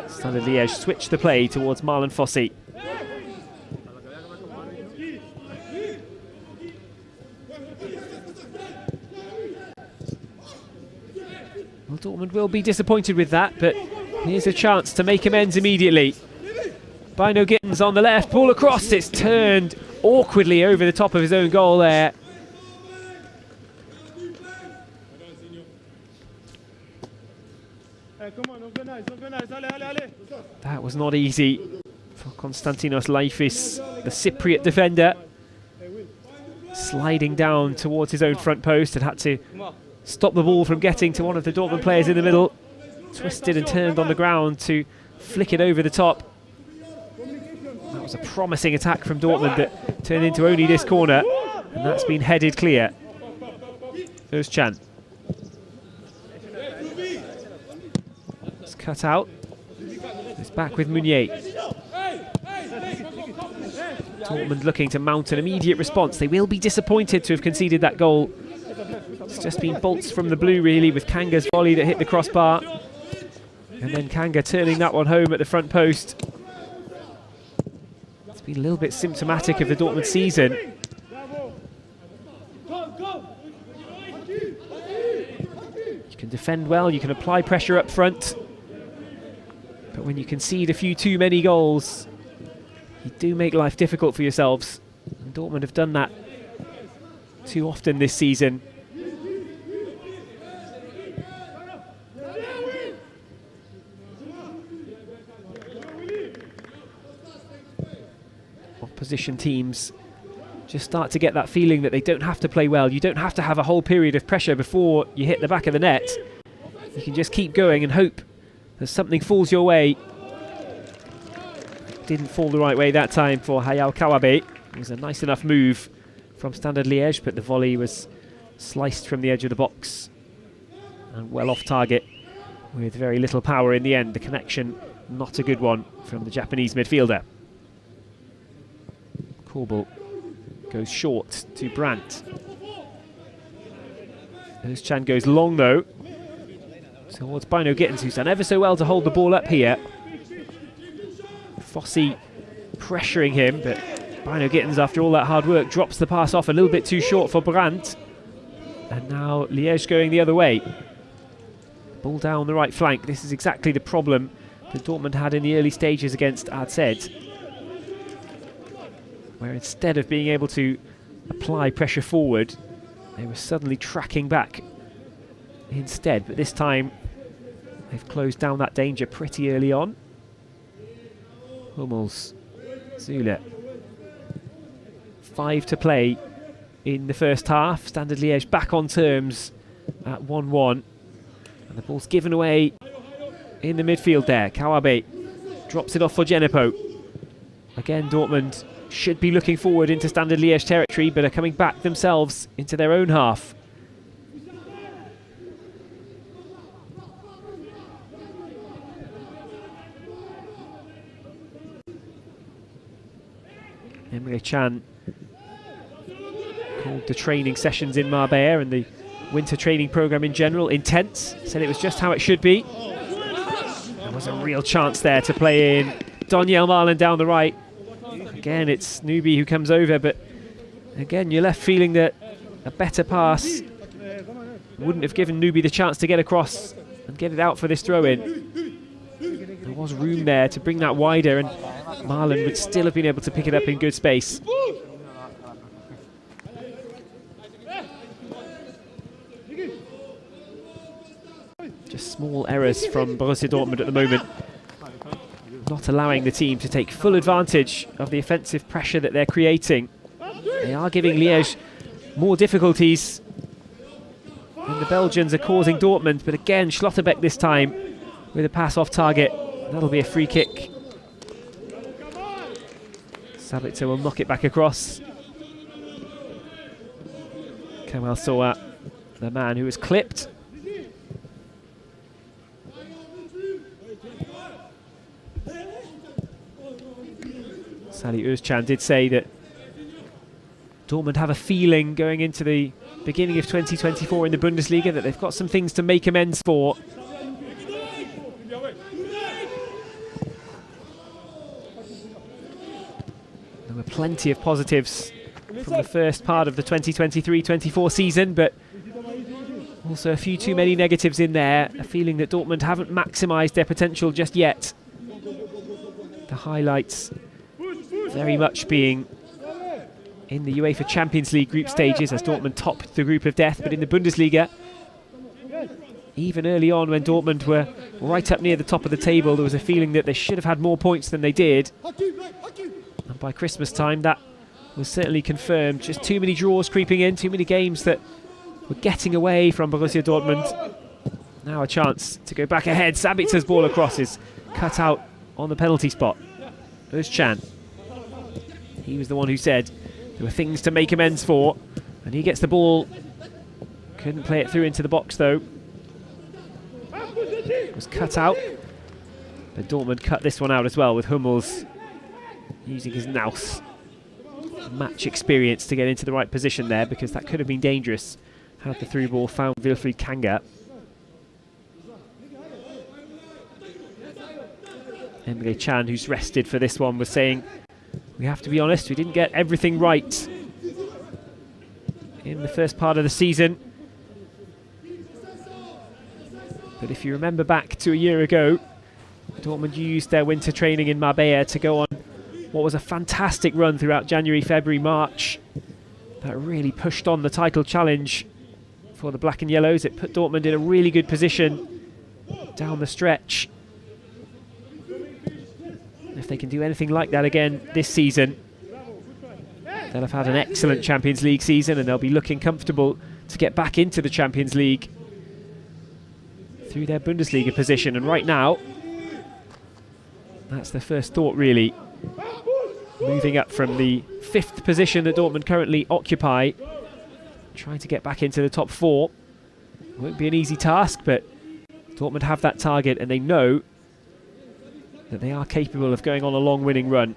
Standard Liège switched the play towards Marlon Fossey. Well, Dortmund will be disappointed with that, but here's a chance to make amends immediately. Bino Gittens on the left, ball across, it's turned awkwardly over the top of his own goal there. That was not easy for Konstantinos Laifis, the Cypriot defender. Sliding down towards his own front post and had to stop the ball from getting to one of the Dortmund players in the middle. Twisted and turned on the ground to flick it over the top. That was a promising attack from Dortmund that turned into only this corner, and that's been headed clear. Özcan. It's cut out. It's back with Meunier. Dortmund looking to mount an immediate response. They will be disappointed to have conceded that goal. It's just been bolts from the blue really, with Kanga's volley that hit the crossbar. And then Kanga turning that one home at the front post. It's been a little bit symptomatic of the Dortmund season. You can defend well, you can apply pressure up front, but when you concede a few too many goals, you do make life difficult for yourselves. And Dortmund have done that too often this season. Opposition teams just start to get that feeling that they don't have to play well. You don't have to have a whole period of pressure before you hit the back of the net. You can just keep going and hope that something falls your way. Didn't fall the right way that time for Hayao Kawabe. It was a nice enough move from Standard Liège, but the volley was sliced from the edge of the box and well off target with very little power in the end. The connection, not a good one from the Japanese midfielder. Korbel goes short to Brandt. Özcan goes long though towards Bino Gittens, who's done ever so well to hold the ball up here. Fossey pressuring him, but Bino Gittens, after all that hard work, drops the pass off a little bit too short for Brandt. And now Liège going the other way. Ball down the right flank. This is exactly the problem that Dortmund had in the early stages against AZ, where instead of being able to apply pressure forward, they were suddenly tracking back instead. But this time, they've closed down that danger pretty early on. Hummels, Zule. 5 to play in the first half. Standard Liège back on terms at 1-1. And the ball's given away in the midfield there. Kawabe drops it off for Genepo. Again, Dortmund should be looking forward into Standard Liège territory, but are coming back themselves into their own half. Emre Can called the training sessions in Marbella and the winter training programme in general intense. Said it was just how it should be. There was a real chance there to play in. Daniel Marlin down the right. Again, it's Nubi who comes over, but again, you're left feeling that a better pass wouldn't have given Nubi the chance to get across and get it out for this throw-in. There was room there to bring that wider, and Marlin would still have been able to pick it up in good space. Just small errors from Borussia Dortmund at the moment, not allowing the team to take full advantage of the offensive pressure that they're creating. They are giving Liège more difficulties than the Belgians are causing Dortmund, but again, Schlotterbeck this time with a pass off target. That'll be a free kick. Sabitzer will knock it back across. Kemal Soa, the man who was clipped. Salih Özcan did say that Dortmund have a feeling going into the beginning of 2024 in the Bundesliga that they've got some things to make amends for. There were plenty of positives from the first part of the 2023-24 season, but also a few too many negatives in there. A feeling that Dortmund haven't maximised their potential just yet. The highlights very much being in the UEFA Champions League group stages as Dortmund topped the group of death, but in the Bundesliga, even early on when Dortmund were right up near the top of the table, there was a feeling that they should have had more points than they did. And by Christmas time, that was certainly confirmed. Just too many draws creeping in, too many games that were getting away from Borussia Dortmund. Now a chance to go back ahead. Sabitzer's ball across is cut out on the penalty spot. Özcan. He was the one who said there were things to make amends for, and he gets the ball. Couldn't play it through into the box though. It was cut out, but Dortmund cut this one out as well with Hummels using his nous match experience to get into the right position there, because that could have been dangerous had the through ball found Wilfried Kanga. Emre Can, who's rested for this one, was saying We have to be honest, we didn't get everything right in the first part of the season. But if you remember back to a year ago, Dortmund used their winter training in Marbella to go on what was a fantastic run throughout January, February, March. That really pushed on the title challenge for the Black and Yellows. It put Dortmund in a really good position down the stretch. If they can do anything like that again this season, they'll have had an excellent Champions League season and they'll be looking comfortable to get back into the Champions League through their Bundesliga position. And right now, that's their first thought really. Moving up from the 5th position that Dortmund currently occupy, trying to get back into the top 4. Won't be an easy task, but Dortmund have that target and they know that they are capable of going on a long winning run.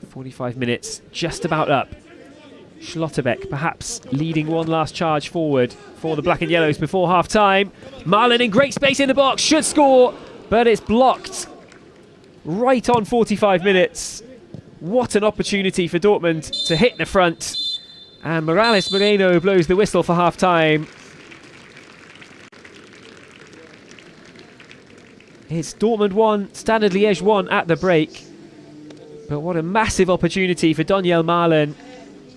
"45 minutes, just about up." Schlotterbeck perhaps leading one last charge forward for the Black and Yellows before half-time. Malen in great space in the box, should score, but it's blocked right on 45 minutes. What an opportunity for Dortmund to hit the front. And Morales Moreno blows the whistle for half-time. It's Dortmund 1, Standard Liège 1 at the break. But what a massive opportunity for Daniel Malen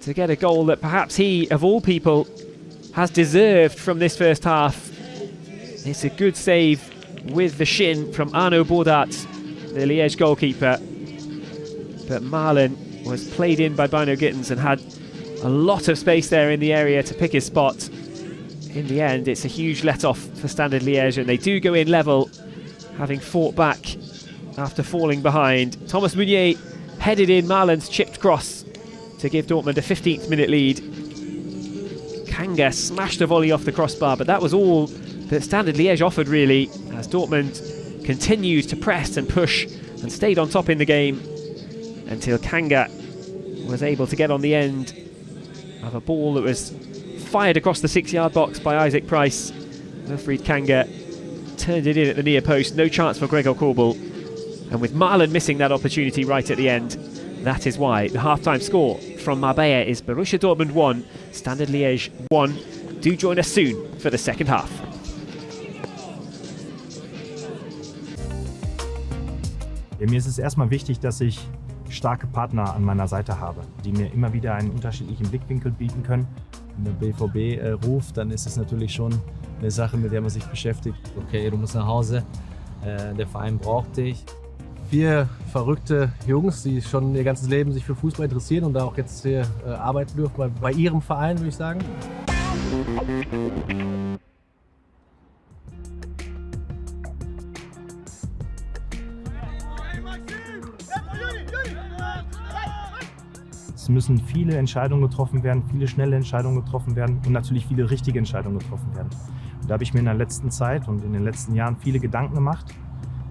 to get a goal that perhaps he, of all people, has deserved from this first half. It's a good save with the shin from Arno Bordat, the Liège goalkeeper. But Malen was played in by Bino Gittens and had a lot of space there in the area to pick his spot. In the end, it's a huge let-off for Standard Liège, and they do go in level, having fought back after falling behind. Thomas Meunier headed in Malen's chipped cross to give Dortmund a 15th minute lead. Kanga smashed a volley off the crossbar, but that was all that Standard Liège offered really, as Dortmund continued to press and push and stayed on top in the game until Kanga was able to get on the end of a ball that was fired across the 6-yard box by Isaac Price. Wilfried Kanga turned it in at the near post, no chance for Gregor Korbel. And with Malen missing that opportunity right at the end, that is why the half-time score from Marbella is Borussia Dortmund 1, Standard Liège 1. Do join us soon for the second half. Mir ist es erstmal wichtig, dass ich starke Partner an meiner Seite habe, die mir immer wieder einen unterschiedlichen Blickwinkel bieten können. Wenn der BVB ruft, dann ist es natürlich schon eine Sache, mit der man sich beschäftigt. Okay, du musst nach Hause, der Verein braucht dich. 4 verrückte Jungs, die schon ihr ganzes Leben sich für Fußball interessieren und da auch jetzt hier arbeiten dürfen bei ihrem Verein, würde ich sagen. Es müssen viele Entscheidungen getroffen werden, viele schnelle Entscheidungen getroffen werden und natürlich viele richtige Entscheidungen getroffen werden. Und da habe ich mir in der letzten Zeit und in den letzten Jahren viele Gedanken gemacht.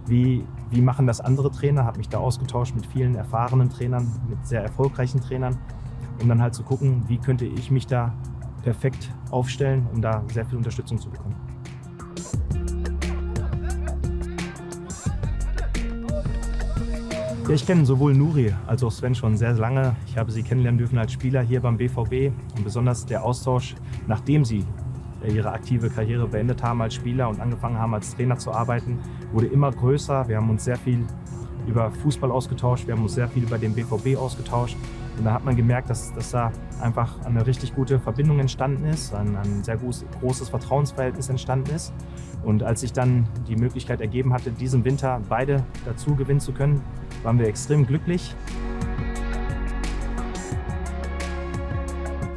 Wie machen das andere Trainer? Habe mich da ausgetauscht mit vielen erfahrenen Trainern, mit sehr erfolgreichen Trainern, um dann halt zu gucken, wie könnte ich mich da perfekt aufstellen, um da sehr viel Unterstützung zu bekommen. Ja, ich kenne sowohl Nuri als auch Sven schon sehr lange. Ich habe sie kennenlernen dürfen als Spieler hier beim BVB und besonders der Austausch, nachdem sie ihre aktive Karriere beendet haben als Spieler und angefangen haben als Trainer zu arbeiten, wurde immer größer. Wir haben uns sehr viel über Fußball ausgetauscht, wir haben uns sehr viel über den BVB ausgetauscht und da hat man gemerkt, dass da einfach eine richtig gute Verbindung entstanden ist, ein sehr großes Vertrauensverhältnis entstanden ist. Und als sich dann die Möglichkeit ergeben hatte, diesen Winter beide dazu gewinnen zu können, waren wir extrem glücklich.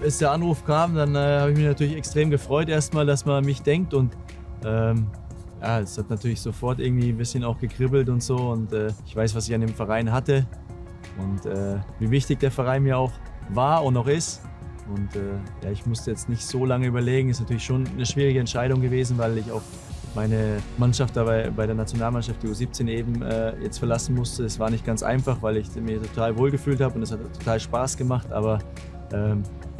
Als der Anruf kam, dann habe ich mich natürlich extrem gefreut erstmal, dass man an mich denkt und ja, es hat natürlich sofort irgendwie ein bisschen auch gekribbelt und so und ich weiß, was ich an dem Verein hatte und wie wichtig der Verein mir auch war und noch ist und ja, ich musste jetzt nicht so lange überlegen, ist natürlich schon eine schwierige Entscheidung gewesen, weil ich auch meine Mannschaft dabei bei der Nationalmannschaft, die U17 eben, jetzt verlassen musste. Es war nicht ganz einfach, weil ich mich total wohlgefühlt habe und es hat total Spaß gemacht. Aber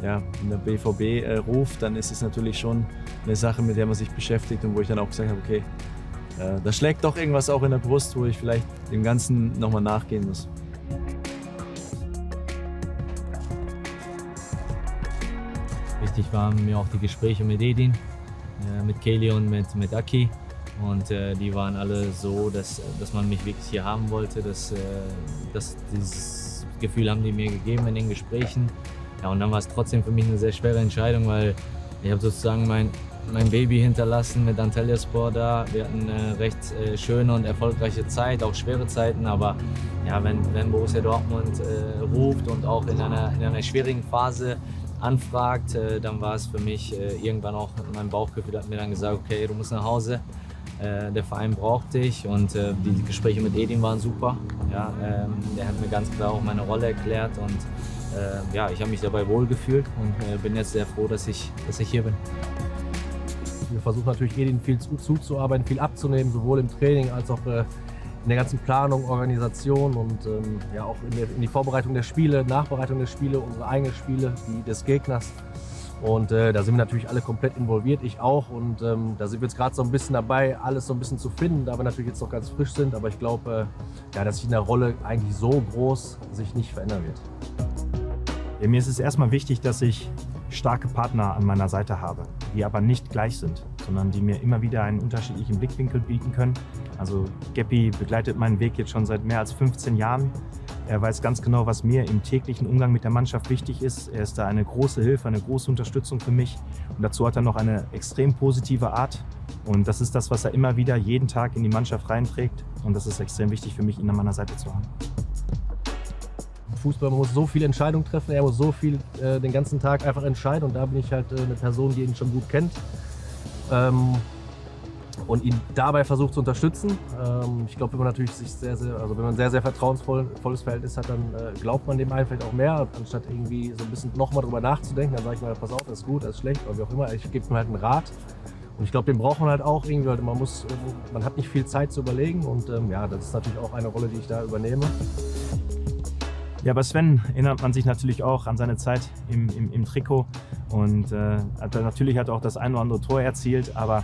ja, wenn der BVB ruft, dann ist es natürlich schon eine Sache, mit der man sich beschäftigt und wo ich dann auch gesagt habe, okay, da schlägt doch irgendwas auch in der Brust, wo ich vielleicht dem Ganzen nochmal nachgehen muss. Wichtig waren mir auch die Gespräche mit Edin, mit Kelly und mit Aki. Und die waren alle so, dass man mich wirklich hier haben wollte. Dieses Gefühl haben die mir gegeben in den Gesprächen. Ja, und dann war es trotzdem für mich eine sehr schwere Entscheidung, weil ich habe sozusagen mein Baby hinterlassen mit Antalyaspor da. Wir hatten eine recht schöne und erfolgreiche Zeit, auch schwere Zeiten. Aber ja, wenn Borussia Dortmund ruft und auch in einer schwierigen Phase anfragt, dann war es für mich irgendwann auch mein Bauchgefühl hat mir dann gesagt, okay, du musst nach Hause, der Verein braucht dich und die Gespräche mit Edin waren super. Ja, der hat mir ganz klar auch meine Rolle erklärt und ja, ich habe mich dabei wohlgefühlt und bin jetzt sehr froh, dass ich hier bin. Wir versuchen natürlich Edin viel zuzuarbeiten, viel abzunehmen, sowohl im Training als auch in der ganzen Planung, Organisation und ja auch in die Vorbereitung der Spiele, Nachbereitung der Spiele, unsere eigenen Spiele, die des Gegners. Und da sind wir natürlich alle komplett involviert, ich auch. Und da sind wir jetzt gerade so ein bisschen dabei, alles so ein bisschen zu finden, da wir natürlich jetzt noch ganz frisch sind. Aber ich glaube, ja, dass sich in der Rolle eigentlich so groß sich nicht verändern wird. Ja, mir ist es erstmal wichtig, dass ich starke Partner an meiner Seite habe, die aber nicht gleich sind, sondern die mir immer wieder einen unterschiedlichen Blickwinkel bieten können. Also Geppi begleitet meinen Weg jetzt schon seit mehr als 15 Jahren. Er weiß ganz genau, was mir im täglichen Umgang mit der Mannschaft wichtig ist. Er ist da eine große Hilfe, eine große Unterstützung für mich. Und dazu hat er noch eine extrem positive Art. Und das ist das, was er immer wieder jeden Tag in die Mannschaft reinträgt. Und das ist extrem wichtig für mich, ihn an meiner Seite zu haben. Fußball, man muss so viele Entscheidungen treffen, er muss so viel den ganzen Tag einfach entscheiden und da bin ich halt eine Person, die ihn schon gut kennt und ihn dabei versucht zu unterstützen. Ich glaube, wenn man natürlich wenn man ein sehr, sehr vertrauensvolles Verhältnis hat, dann glaubt man dem einen vielleicht auch mehr, anstatt irgendwie so ein bisschen nochmal drüber nachzudenken. Dann sage ich mal, pass auf, das ist gut, das ist schlecht oder wie auch immer. Ich gebe ihm halt einen Rat. Und ich glaube, den braucht man halt auch irgendwie, weil man hat nicht viel Zeit zu überlegen und ja, das ist natürlich auch eine Rolle, die ich da übernehme. Ja, bei Sven erinnert man sich natürlich auch an seine Zeit im Trikot und natürlich hat er auch das ein oder andere Tor erzielt, aber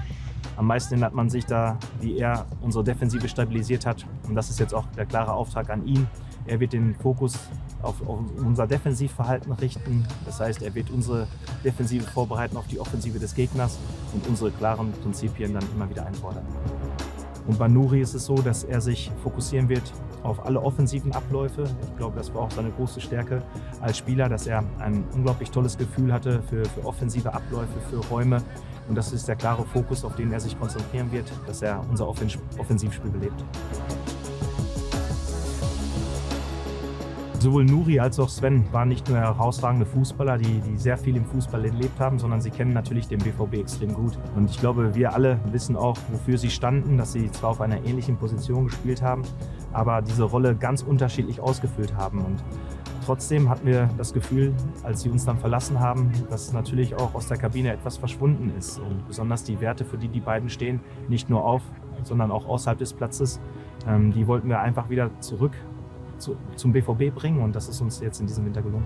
am meisten erinnert man sich da, wie er unsere Defensive stabilisiert hat und das ist jetzt auch der klare Auftrag an ihn. Er wird den Fokus auf unser Defensivverhalten richten, das heißt, er wird unsere Defensive vorbereiten auf die Offensive des Gegners und unsere klaren Prinzipien dann immer wieder einfordern. Und bei Nuri ist es so, dass er sich fokussieren wird auf alle offensiven Abläufe. Ich glaube, das war auch seine große Stärke als Spieler, dass er ein unglaublich tolles Gefühl hatte für offensive Abläufe, für Räume. Und das ist der klare Fokus, auf den er sich konzentrieren wird, dass er unser Offensivspiel belebt. Sowohl Nuri als auch Sven waren nicht nur herausragende Fußballer, die sehr viel im Fußball erlebt haben, sondern sie kennen natürlich den BVB extrem gut. Und ich glaube, wir alle wissen auch, wofür sie standen, dass sie zwar auf einer ähnlichen Position gespielt haben, aber diese Rolle ganz unterschiedlich ausgefüllt haben. Und trotzdem hatten wir das Gefühl, als sie uns dann verlassen haben, dass natürlich auch aus der Kabine etwas verschwunden ist. Und besonders die Werte, für die die beiden stehen, nicht nur auf, sondern auch außerhalb des Platzes, die wollten wir einfach wieder zurück zum BVB bringen und das ist uns jetzt in diesem Winter gelungen.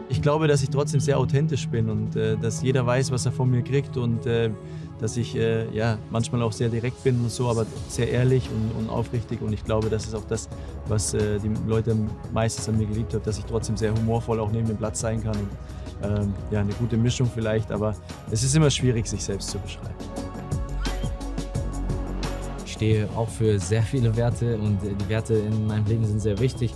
Ich glaube, dass ich trotzdem sehr authentisch bin und dass jeder weiß, was er von mir kriegt und dass ich ja, manchmal auch sehr direkt bin und so, aber sehr ehrlich und aufrichtig und ich glaube, das ist auch das, was die Leute meistens an mir geliebt haben, dass ich trotzdem sehr humorvoll auch neben dem Platz sein kann und ja, eine gute Mischung vielleicht, aber es ist immer schwierig, sich selbst zu beschreiben. Ich stehe auch für sehr viele Werte und die Werte in meinem Leben sind sehr wichtig.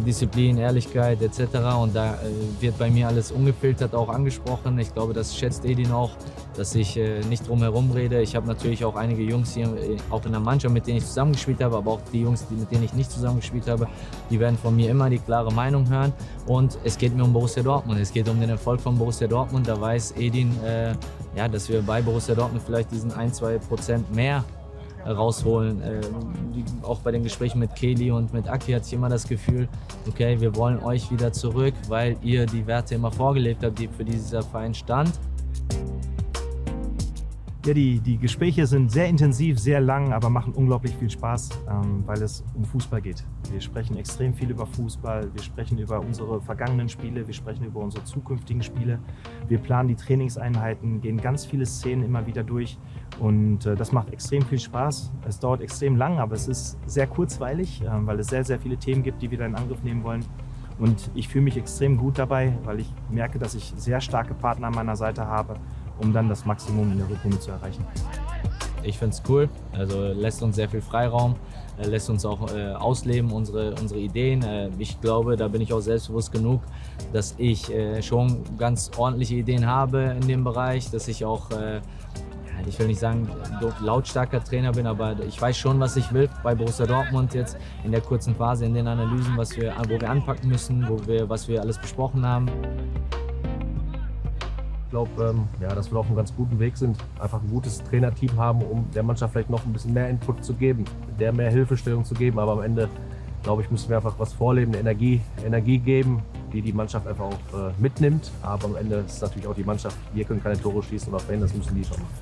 Disziplin, Ehrlichkeit etc. Und da wird bei mir alles ungefiltert auch angesprochen. Ich glaube, das schätzt Edin auch, dass ich nicht drum herum rede. Ich habe natürlich auch einige Jungs hier, auch in der Mannschaft, mit denen ich zusammengespielt habe, aber auch die Jungs, mit denen ich nicht zusammengespielt habe, die werden von mir immer die klare Meinung hören. Und es geht mir um Borussia Dortmund. Es geht um den Erfolg von Borussia Dortmund. Da weiß Edin, ja, dass wir bei Borussia Dortmund vielleicht diesen 1-2% mehr rausholen. Auch bei den Gesprächen mit Kelly und mit Aki hatte ich immer das Gefühl, okay, wir wollen euch wieder zurück, weil ihr die Werte immer vorgelebt habt, die für dieser Verein stand. Ja, die Gespräche sind sehr intensiv, sehr lang, aber machen unglaublich viel Spaß, weil es um Fußball geht. Wir sprechen extrem viel über Fußball, wir sprechen über unsere vergangenen Spiele, wir sprechen über unsere zukünftigen Spiele. Wir planen die Trainingseinheiten, gehen ganz viele Szenen immer wieder durch und das macht extrem viel Spaß. Es dauert extrem lang, aber es ist sehr kurzweilig, weil es sehr, sehr viele Themen gibt, die wir da in Angriff nehmen wollen. Und ich fühle mich extrem gut dabei, weil ich merke, dass ich sehr starke Partner an meiner Seite habe, um dann das Maximum in der Rückrunde zu erreichen. Ich finde es cool, also lässt uns sehr viel Freiraum, lässt uns auch ausleben, unsere Ideen. Ich glaube, da bin ich auch selbstbewusst genug, dass ich schon ganz ordentliche Ideen habe in dem Bereich, dass ich auch, ich will nicht sagen, lautstarker Trainer bin, aber ich weiß schon, was ich will bei Borussia Dortmund jetzt in der kurzen Phase, in den Analysen, wo wir anpacken müssen, was wir alles besprochen haben. Ich glaube, dass wir auf einem ganz guten Weg sind, einfach ein gutes Trainerteam haben, um der Mannschaft vielleicht noch ein bisschen mehr Input zu geben, der mehr Hilfestellung zu geben. Aber am Ende, glaube ich, müssen wir einfach was vorleben, Energie geben, die Mannschaft einfach auch mitnimmt. Aber am Ende ist es natürlich auch die Mannschaft, wir können keine Tore schießen und auch wenn, das müssen die schon machen.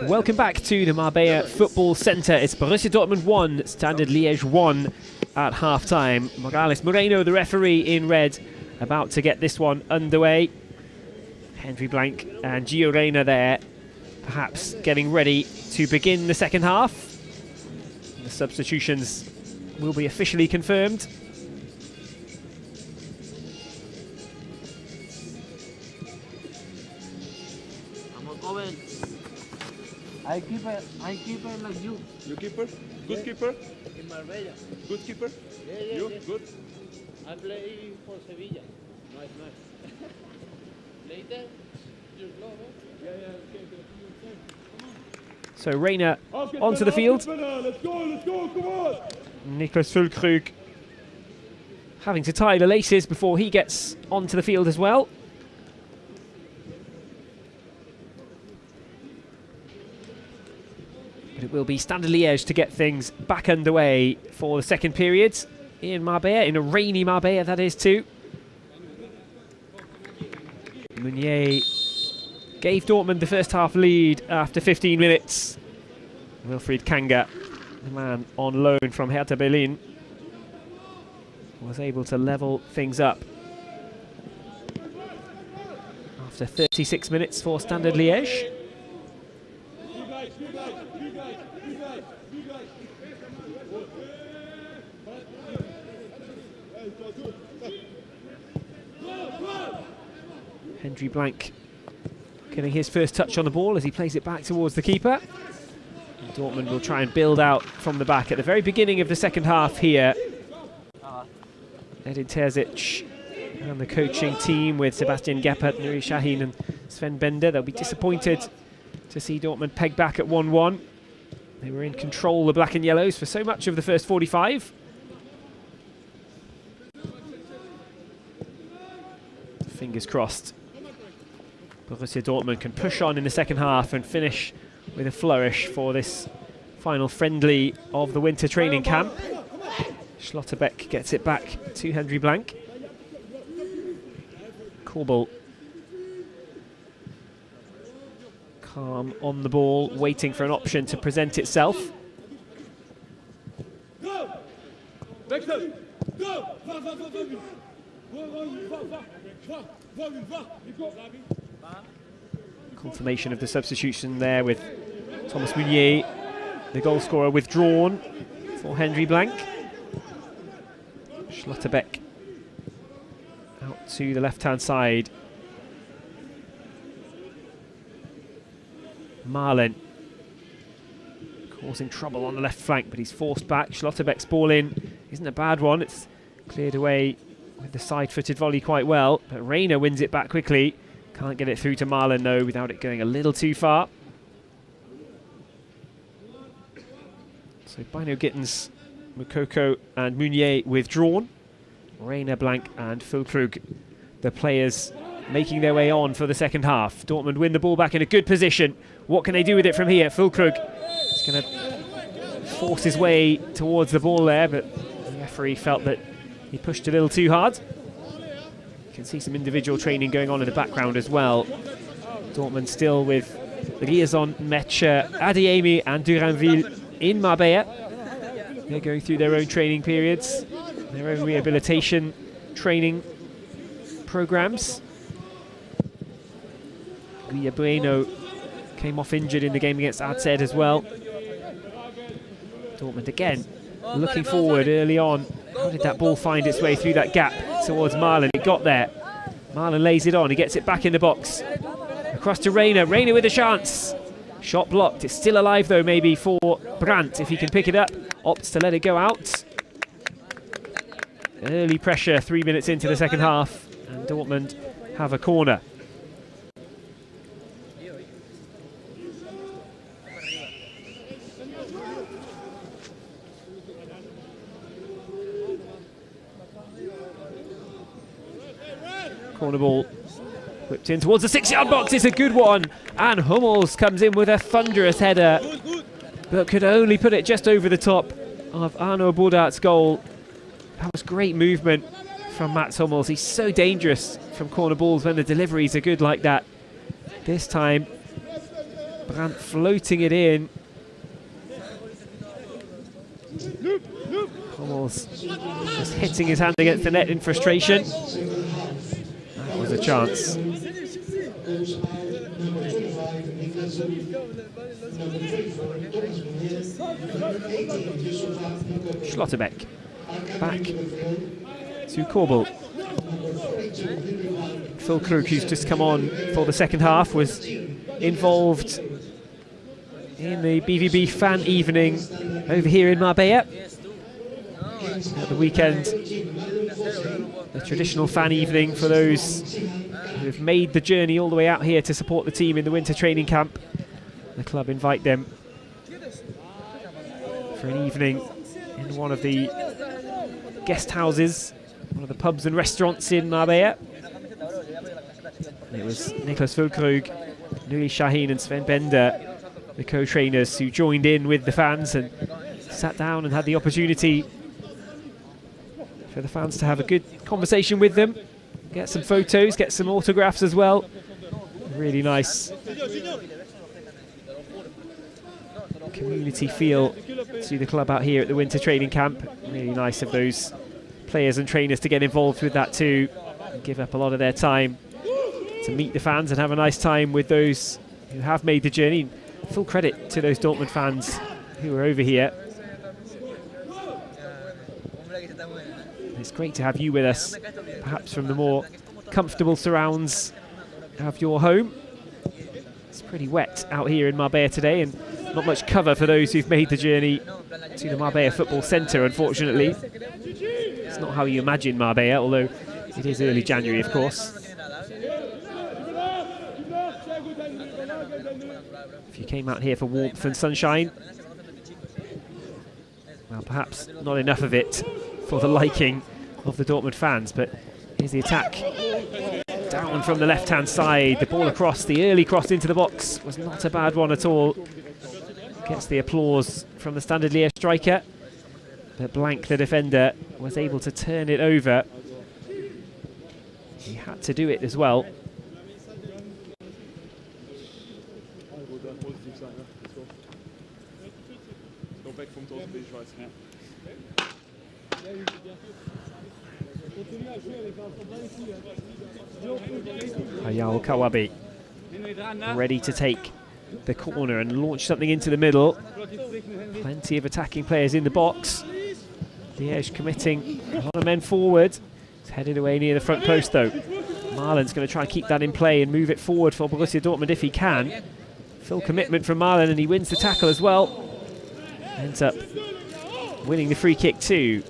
Welcome back to the Marbella Football Centre. It's Borussia Dortmund 1, Standard Liège 1 at half-time. Morales Moreno, the referee in red, about to get this one underway. Henry Blank and Gio Reyna there, perhaps getting ready to begin the second half. The substitutions will be officially confirmed. I keep it like you. You keeper? Good keeper? In Marbella. Good keeper? Yeah, You? yeah. Good? I play for Sevilla. Nice. Later, your club, eh? Yeah. So Reyna onto the field. Let's go, come on! Niklas Füllkrug having to tie the laces before he gets onto the field as well. But it will be Standard Liège to get things back underway for the second period in Marbella, in a rainy Marbella that is too. Meunier gave Dortmund the first half lead after 15 minutes. Wilfried Kanga, the man on loan from Hertha Berlin, was able to level things up after 36 minutes for Standard Liège. Henry Blank getting his first touch on the ball as he plays it back towards the keeper. And Dortmund will try and build out from the back at the very beginning of the second half here. Edin Terzic and the coaching team with Sebastian Gebhardt, Nuri Sahin and Sven Bender. They'll be disappointed to see Dortmund peg back at 1-1. They were in control, the black and yellows, for so much of the first 45. Fingers crossed Borussia Dortmund can push on in the second half and finish with a flourish for this final friendly of the winter training camp. Schlotterbeck gets it back to Henry Blank. Korbel calm on the ball, waiting for an option to present itself. Confirmation of the substitution there with Thomas Meunier, the goal scorer, withdrawn for Henry Blank. Schlotterbeck out to the left-hand side. Marlin causing trouble on the left flank, but he's forced back. Schlotterbeck's ball in isn't a bad one. It's cleared away with the side-footed volley quite well, but Rayner wins it back quickly. Can't get it through to Marlin though without it going a little too far. So Bino Gittens, Mukoko and Meunier withdrawn. Rayner, Blank and Füllkrug, the players making their way on for the second half. Dortmund win the ball back in a good position. What can they do with it from here? Füllkrug is going to force his way towards the ball there, but the referee felt that he pushed a little too hard. You can see some individual training going on in the background as well. Dortmund still with Liaison, Metcher, Adeyemi and Duranville in Marbella. They're going through their own training periods, their own rehabilitation training programs. Guilla Bueno came off injured in the game against Adsed as well. Dortmund again looking forward early on. How did that ball find its way through that gap towards Marlin? It got there. Marlin lays it on. He gets it back in the box. Across to Rayner. Rayner with a chance. Shot blocked. It's still alive though, maybe for Brandt if he can pick it up. Opts to let it go out. Early pressure 3 minutes into the second half, and Dortmund have a corner. Corner ball whipped in towards the 6-yard box. It's a good one, and Hummels comes in with a thunderous header, but could only put it just over the top of Arno Bodart's goal. That was great movement from Mats Hummels. He's so dangerous from corner balls when the deliveries are good like that. This time, Brandt floating it in. Hummels just hitting his hand against the net in frustration. That was a chance. Schlotterbeck back to Korbel. Füllkrug, who's just come on for the second half, was involved in the BVB fan evening over here in Marbella at the weekend. The traditional fan evening for those who have made the journey all the way out here to support the team in the winter training camp. The club invite them for an evening in one of the guest houses, one of the pubs and restaurants in Marbella. And it was Niklas Füllkrug, Nuri Sahin and Sven Bender, the co-trainers, who joined in with the fans and sat down and had the opportunity for the fans to have a good conversation with them, get some photos, get some autographs as well. Really nice community feel to the club out here at the winter training camp. Really nice of those players and trainers to get involved with that too, and give up a lot of their time to meet the fans and have a nice time with those who have made the journey. Full credit to those Dortmund fans who are over here. It's great to have you with us, perhaps from the more comfortable surrounds of your home. It's pretty wet out here in Marbella today, and not much cover for those who've made the journey to the Marbella Football Centre, unfortunately. It's not how you imagine Marbella, although it is early January, of course. If you came out here for warmth and sunshine, well, perhaps not enough of it for the liking of the Dortmund fans. But here's the attack. Down from the left-hand side, the ball across, the early cross into the box was not a bad one at all. Gets the applause from the Standard Liège striker, but Blank, the defender, was able to turn it over. He had to do it as well. Hayao Kawabe ready to take the corner and launch something into the middle. Plenty of attacking players in the box. Liège committing a lot of men forward. It's headed away near the front post though. Marlen's going to try and keep that in play and move it forward for Borussia Dortmund if he can. Full commitment from Marlen, and he wins the tackle as well. Ends up winning the free kick too.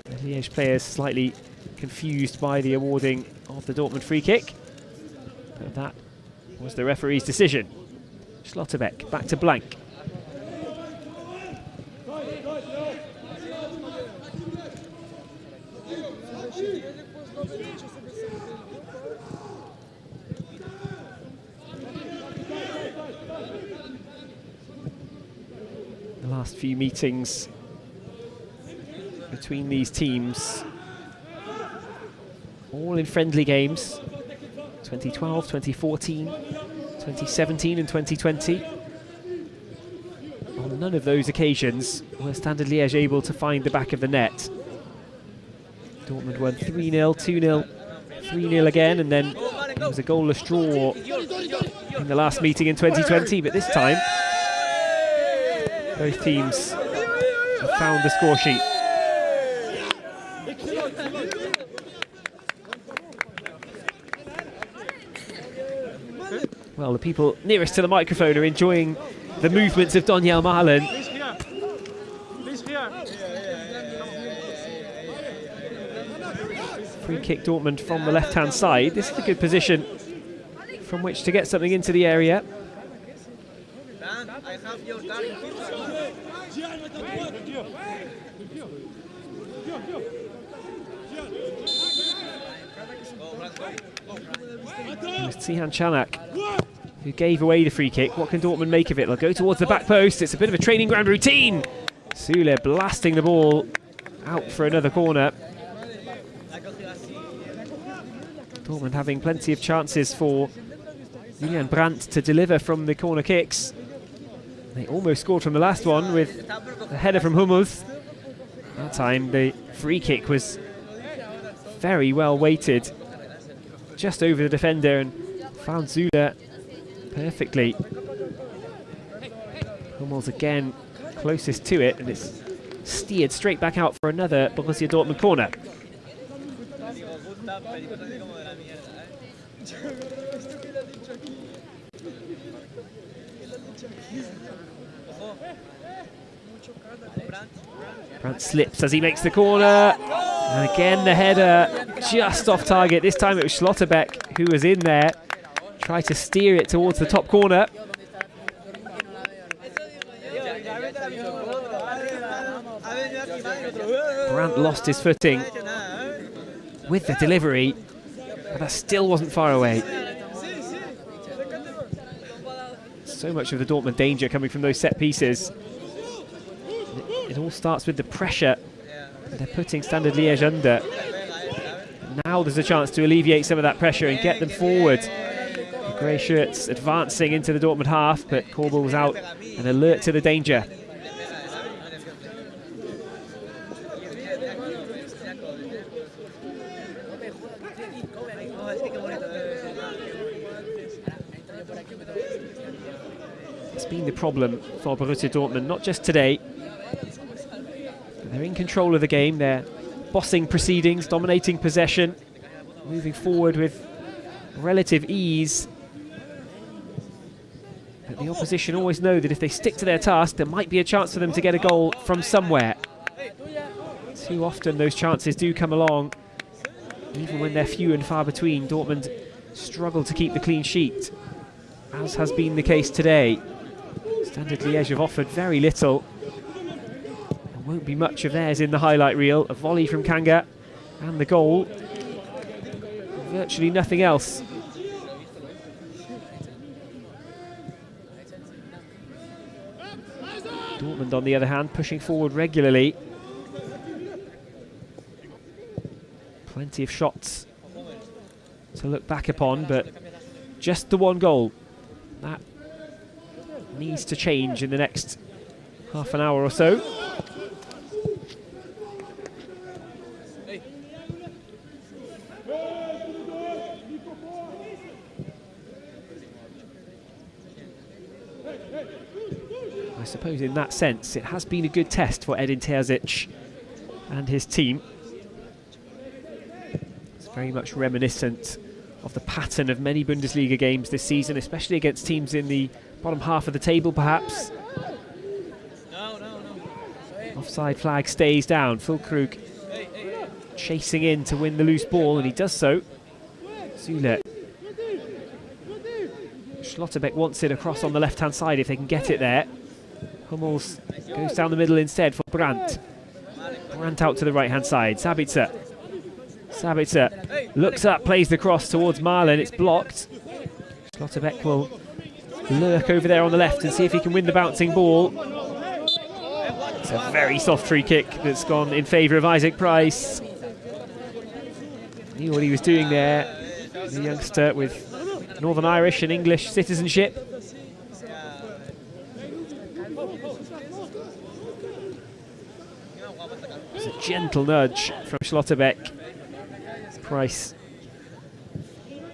The Liège players slightly confused by the awarding of the Dortmund free kick, but that was the referee's decision. Schlotterbeck back to Blank. The last few meetings between these teams, all in friendly games. 2012, 2014, 2017 and 2020. On none of those occasions were Standard Liège able to find the back of the net. Dortmund won 3-0, 2-0, 3-0 again, and then there was a goalless draw in the last meeting in 2020, but this time both teams have found the score sheet. Well, the people nearest to the microphone are enjoying the movements of Donyell Marlen. Free kick Dortmund from the left-hand side. This is a good position from which to get something into the area. It was Tsihan Chanak who gave away the free kick. What can Dortmund make of it? They'll go towards the back post. It's a bit of a training ground routine. Süle blasting the ball out for another corner. Dortmund having plenty of chances for Julian Brandt to deliver from the corner kicks. They almost scored from the last one with a header from Hummels. That time the free kick was very well weighted, just over the defender, and found Süle perfectly. Hummels again closest to it, and it's steered straight back out for another Borussia Dortmund corner. Brandt slips as he makes the corner, and again the header just off target. This time it was Schlotterbeck who was in there, tried to steer it towards the top corner. Brandt lost his footing with the delivery, but that still wasn't far away. So much of the Dortmund danger coming from those set pieces. It all starts with the pressure they're putting Standard Liège under. Now there's a chance to alleviate some of that pressure and get them forward. The grey shirts advancing into the Dortmund half, but Korbel was out and alert to the danger. It's been the problem for Borussia Dortmund, not just today. They're in control of the game, they're bossing proceedings, dominating possession, moving forward with relative ease. But the opposition always know that if they stick to their task, there might be a chance for them to get a goal from somewhere. Too often those chances do come along, even when they're few and far between. Dortmund struggle to keep the clean sheet, as has been the case today. Standard Liège have offered very little. Won't be much of theirs in the highlight reel. A volley from Kanga and the goal. Virtually nothing else. Dortmund, on the other hand, pushing forward regularly. Plenty of shots to look back upon, but just the one goal. That needs to change in the next half an hour or so. I suppose in that sense it has been a good test for Edin Terzic and his team. It's very much reminiscent of the pattern of many Bundesliga games this season, especially against teams in the bottom half of the table perhaps. Offside flag stays down. Füllkrug chasing in to win the loose ball, and he does so. Süle. Schlotterbeck wants it across on the left-hand side if they can get it there. Hummels goes down the middle instead for Brandt. Brandt out to the right-hand side. Sabitzer. Sabitzer looks up, plays the cross towards Marlin. It's blocked. Schlotterbeck will lurk over there on the left and see if he can win the bouncing ball. It's a very soft free kick that's gone in favour of Isaac Price. Knew what he was doing there. The youngster with Northern Irish and English citizenship. It's a gentle nudge from Schlotterbeck. Price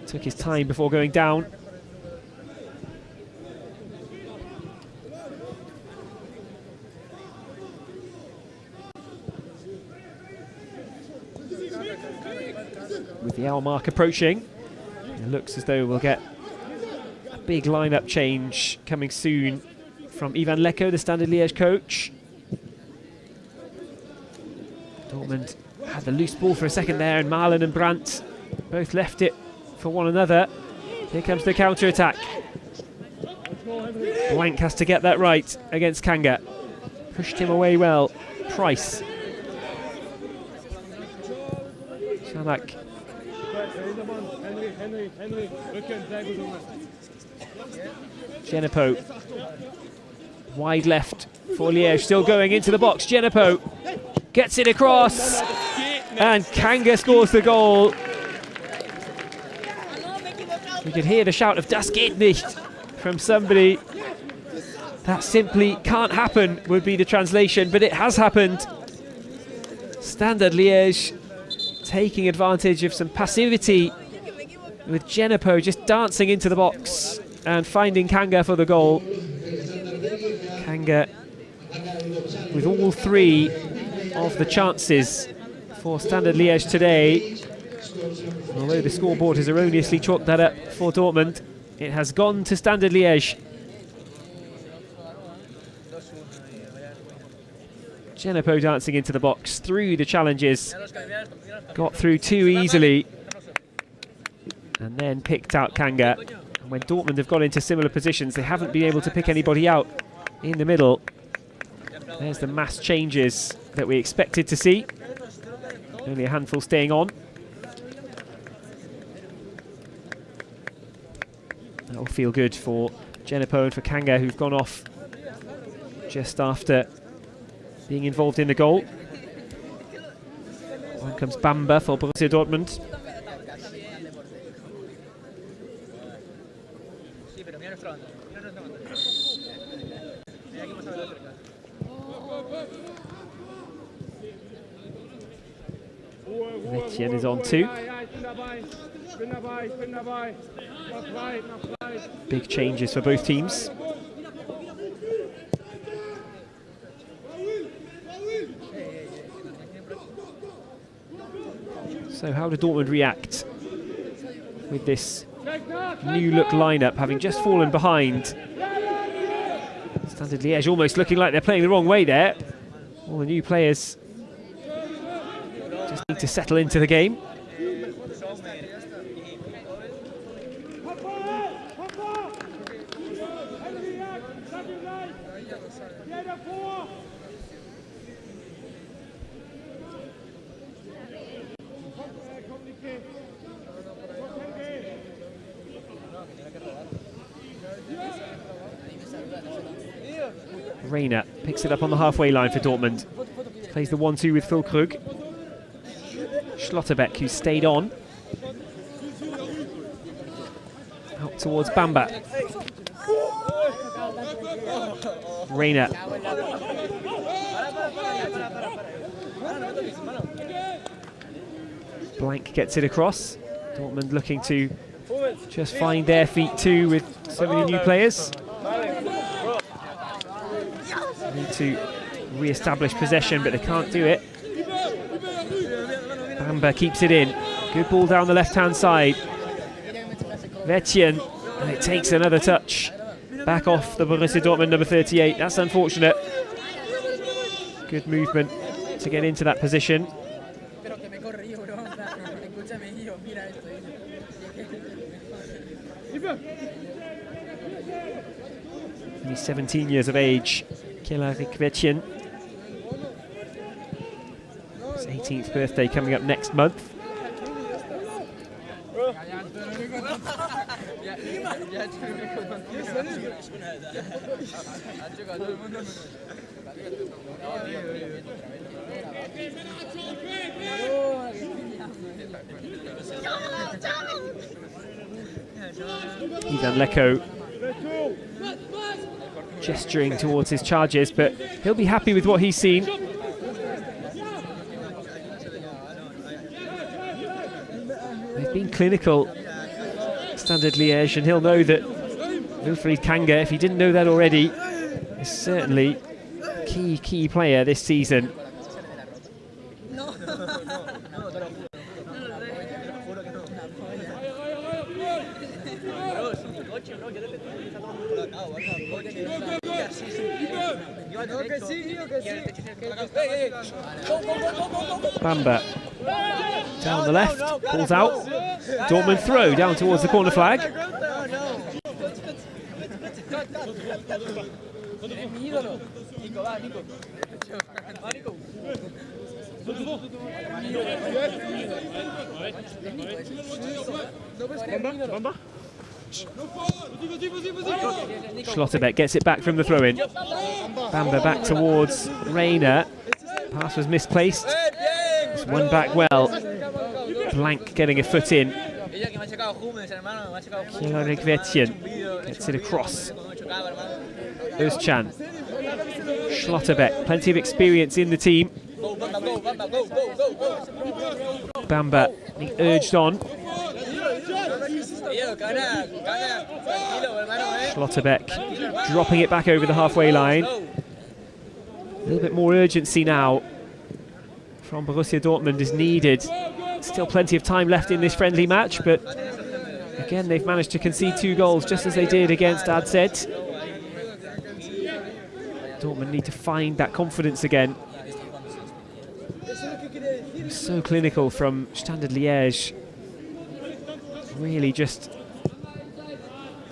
took his time before going down. With the hour mark approaching, it looks as though we'll get a big lineup change coming soon from Ivan Leko, the Standard Liège coach. Dortmund had the loose ball for a second there, and Marlin and Brandt both left it for one another. Here comes the counter-attack. Blank has to get that right against Kanga. Pushed him away well. Price. Shamak. Genepo. Wide left for Liège, still going into the box. Genepo gets it across, and Kanga scores the goal. We could hear the shout of "Das geht nicht" from somebody. That simply can't happen would be the translation, but it has happened. Standard Liège taking advantage of some passivity with Genepo just dancing into the box and finding Kanga for the goal. Kanga with all three of the chances for Standard Liège today. Although the scoreboard has erroneously chalked that up for Dortmund, it has gone to Standard Liège. Genepo dancing into the box through the challenges, got through too easily, and then picked out Kanga. And when Dortmund have got into similar positions, they haven't been able to pick anybody out in the middle. There's the mass changes that we expected to see. Only a handful staying on. That'll feel good for Genepo and for Kanga, who've gone off just after being involved in the goal. On comes Bamba for Borussia Dortmund. Etienne is on too. Big changes for both teams. So how do Dortmund react with this new look lineup, having just fallen behind? Standard Liège almost looking like they're playing the wrong way there. All the new players just need to settle into the game. Reina picks it up on the halfway line for Dortmund. Plays the 1-2 with Füllkrug. Schlotterbeck, who stayed on. Out towards Bamba. Reina. Blank gets it across. Dortmund looking to just find their feet too with so many new players. Need to re-establish possession, but they can't do it. Bamba keeps it in. Good ball down the left-hand side. Vetjen, and it takes another touch. Back off the Borussia Dortmund number 38. That's unfortunate. Good movement to get into that position. He's 17 years of age. Kjell-Erik Vetjen. His 18th birthday coming up next month. Ivan Leko gesturing towards his charges, but he'll be happy with what he's seen. They've been clinical, Standard Liège, and he'll know that Wilfried Kanga, if he didn't know that already, is certainly a key player this season. Bamba down the left, pulls out. Dortmund throw down towards the corner flag. Schlotterbeck gets it back from the throw-in. Bamba back towards Reina. Pass was misplaced. It's won back well. Blank getting a foot in. Kjell-Erik Vetjen gets it across. Özcan. Schlotterbeck, plenty of experience in the team. Bamba being urged on. Schlotterbeck dropping it back over the halfway line. A little bit more urgency now from Borussia Dortmund is needed. Still plenty of time left in this friendly match, but again they've managed to concede 2 goals just as they did against AZ. Dortmund need to find that confidence again. So clinical from Standard Liège. Really just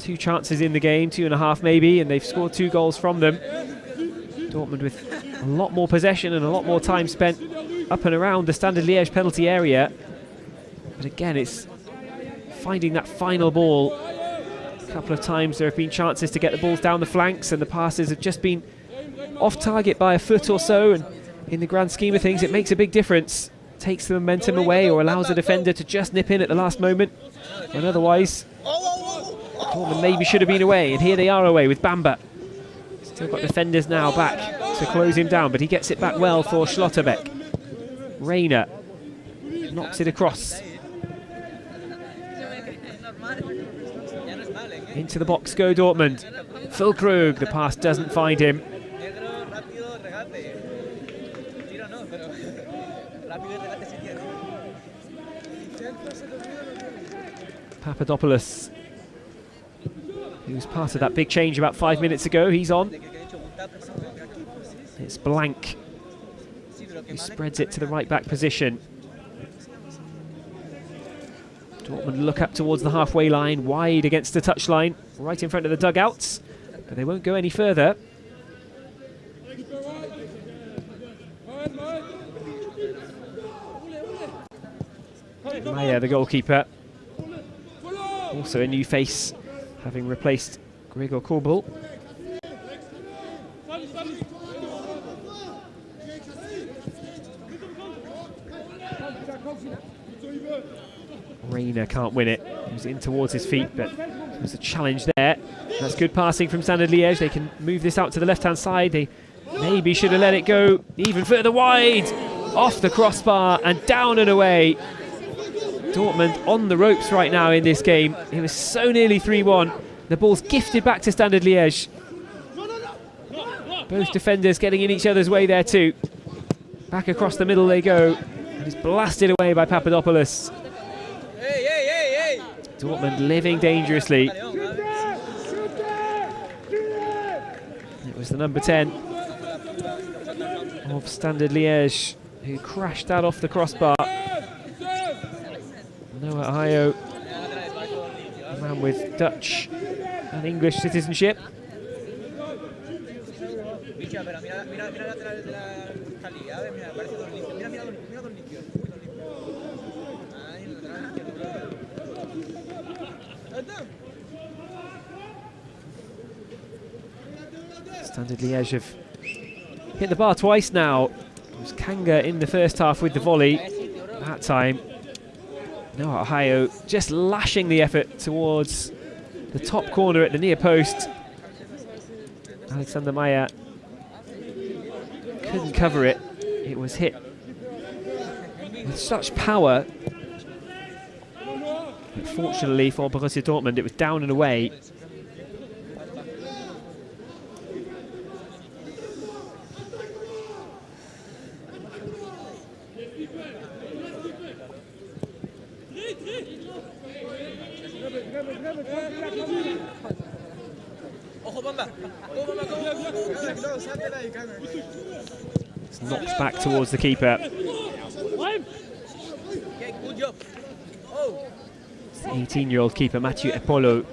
2 chances in the game, 2.5 maybe, and they've scored 2 goals from them. Dortmund with a lot more possession and a lot more time spent up and around the Standard Liège penalty area. But again, it's finding that final ball. A couple of times there have been chances to get the balls down the flanks, and the passes have just been off target by a foot or so, and in the grand scheme of things it makes a big difference. Takes the momentum away or allows the defender to just nip in at the last moment, when otherwise Dortmund maybe should have been away, and here they are away with Bamba. Still got defenders now back to close him down, but he gets it back well for Schlotterbeck. Reina knocks it across. Into the box go Dortmund. Füllkrug, the pass doesn't find him. Papadopoulos, he was part of that big change about 5 minutes ago, he's on. It's Blank who spreads it to the right back position. Dortmund look up towards the halfway line, wide against the touchline, right in front of the dugouts, but they won't go any further. Maya, the goalkeeper, also a new face, having replaced Gregor Kobel. Reina can't win it. He was in towards his feet, but there's a challenge there. That's good passing from Standard Liège. They can move this out to the left-hand side. They maybe should have let it go even further wide. Off the crossbar and down and away. Dortmund on the ropes right now in this game. It was so nearly 3-1. The ball's gifted back to Standard Liège. Both defenders getting in each other's way there too. Back across the middle they go. And it's blasted away by Papadopoulos. Dortmund living dangerously. It was the number 10 of Standard Liège who crashed that off the crossbar. Noah Ayo, a man with Dutch and English citizenship. Standard Liège have hit the bar twice now. It was Kanga in the first half with the volley. That time, Noah Ohio just lashing the effort towards the top corner at the near post. Alexander Maya couldn't cover it. It was hit with such power. But fortunately for Borussia Dortmund, it was down and away. It's knocked back towards the keeper. It's the 18-year-old keeper Mathieu Epolo,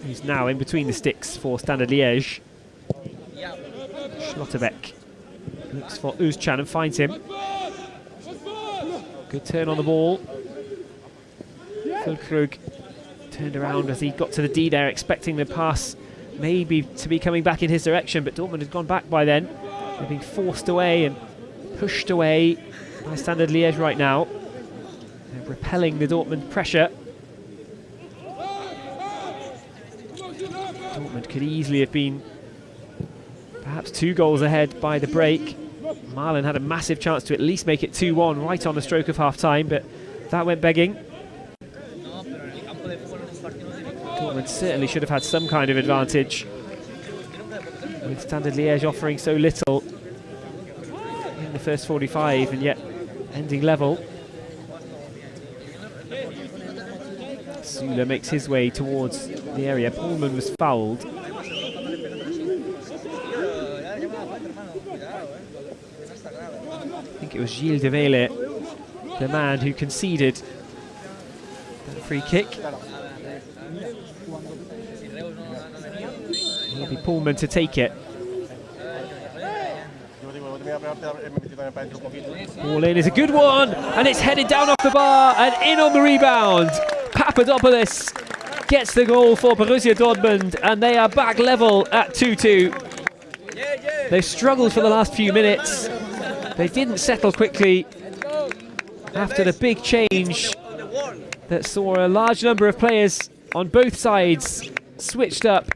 who's now in between the sticks for Standard Liège. Schlotterbeck looks for Özcan and finds him. Good turn on the ball. Füllkrug turned around as he got to the D there, expecting the pass maybe to be coming back in his direction, but Dortmund had gone back by then. They're being forced away and pushed away by Standard Liège right now. They're repelling the Dortmund pressure. Dortmund could easily have been perhaps 2 goals ahead by the break. Marlon had a massive chance to at least make it 2-1 right on the stroke of half-time, but that went begging. Dortmund certainly should have had some kind of advantage, with Standard Liège offering so little in the first 45 and yet ending level. Süle makes his way towards the area. Pullman was fouled. I think it was Gilles de Vele, the man who conceded that free kick. It'll be Pullman to take it. Ball in is a good one, and it's headed down off the bar and in on the rebound. Papadopoulos gets the goal for Borussia Dortmund, and they are back level at 2-2. They struggled for the last few minutes. They didn't settle quickly after the big change that saw a large number of players on both sides switched up.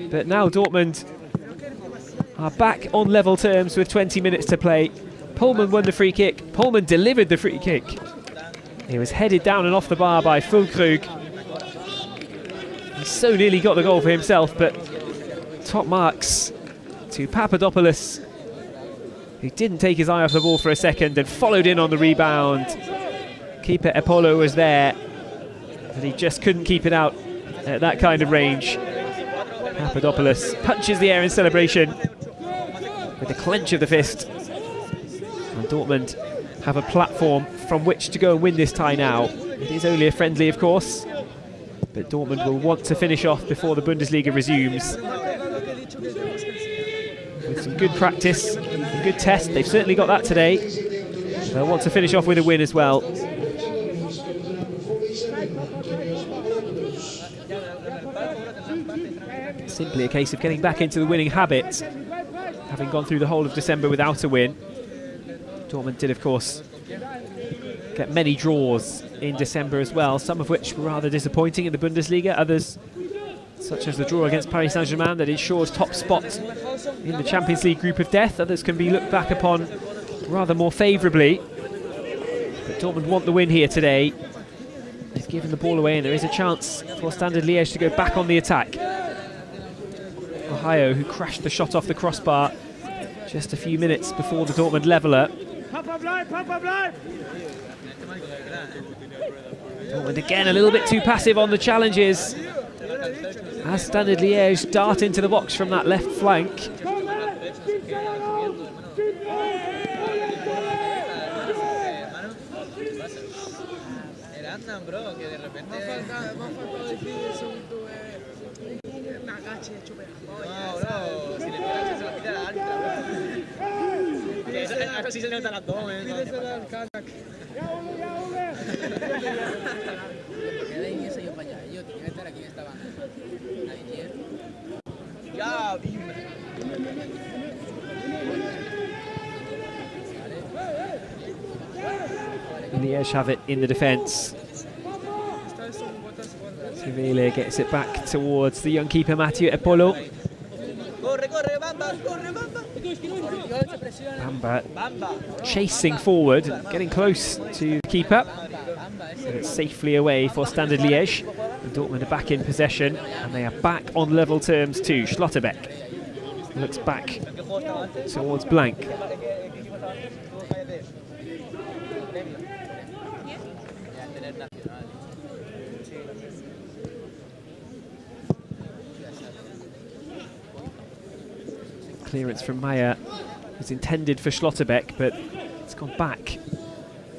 But now Dortmund are back on level terms with 20 minutes to play. Pullman won the free kick. Pullman delivered the free kick. It was headed down and off the bar by Füllkrug. He so nearly got the goal for himself, but top marks to Papadopoulos, who didn't take his eye off the ball for a second and followed in on the rebound. Keeper Epolo was there, but he just couldn't keep it out at that kind of range. Papadopoulos punches the air in celebration with a clench of the fist. And Dortmund have a platform from which to go and win this tie now. It is only a friendly, of course, but Dortmund will want to finish off before the Bundesliga resumes. With some good practice, a good test, they've certainly got that today. They'll want to finish off with a win as well. Simply a case of getting back into the winning habit, having gone through the whole of December without a win. Dortmund did, of course, get many draws in December as well, some of which were rather disappointing in the Bundesliga, others, such as the draw against Paris Saint-Germain, that ensures top spot in the Champions League group of death. Others can be looked back upon rather more favourably. But Dortmund want the win here today. They've given the ball away and there is a chance for Standard Liège to go back on the attack. Ohio, who crashed the shot off the crossbar just a few minutes before the Dortmund leveller. Dortmund again a little bit too passive on the challenges as Standard Liège dart into the box from that left flank. Liège have it in the defence. Sevilla gets it back towards the young keeper Matteo Epolo. Bamba chasing forward, getting close to the keeper. So it's safely away for Standard Liège. And Dortmund are back in possession, and they are back on level terms too. Schlotterbeck looks back towards Blank. Clearance from Meyer was intended for Schlotterbeck, but it's gone back.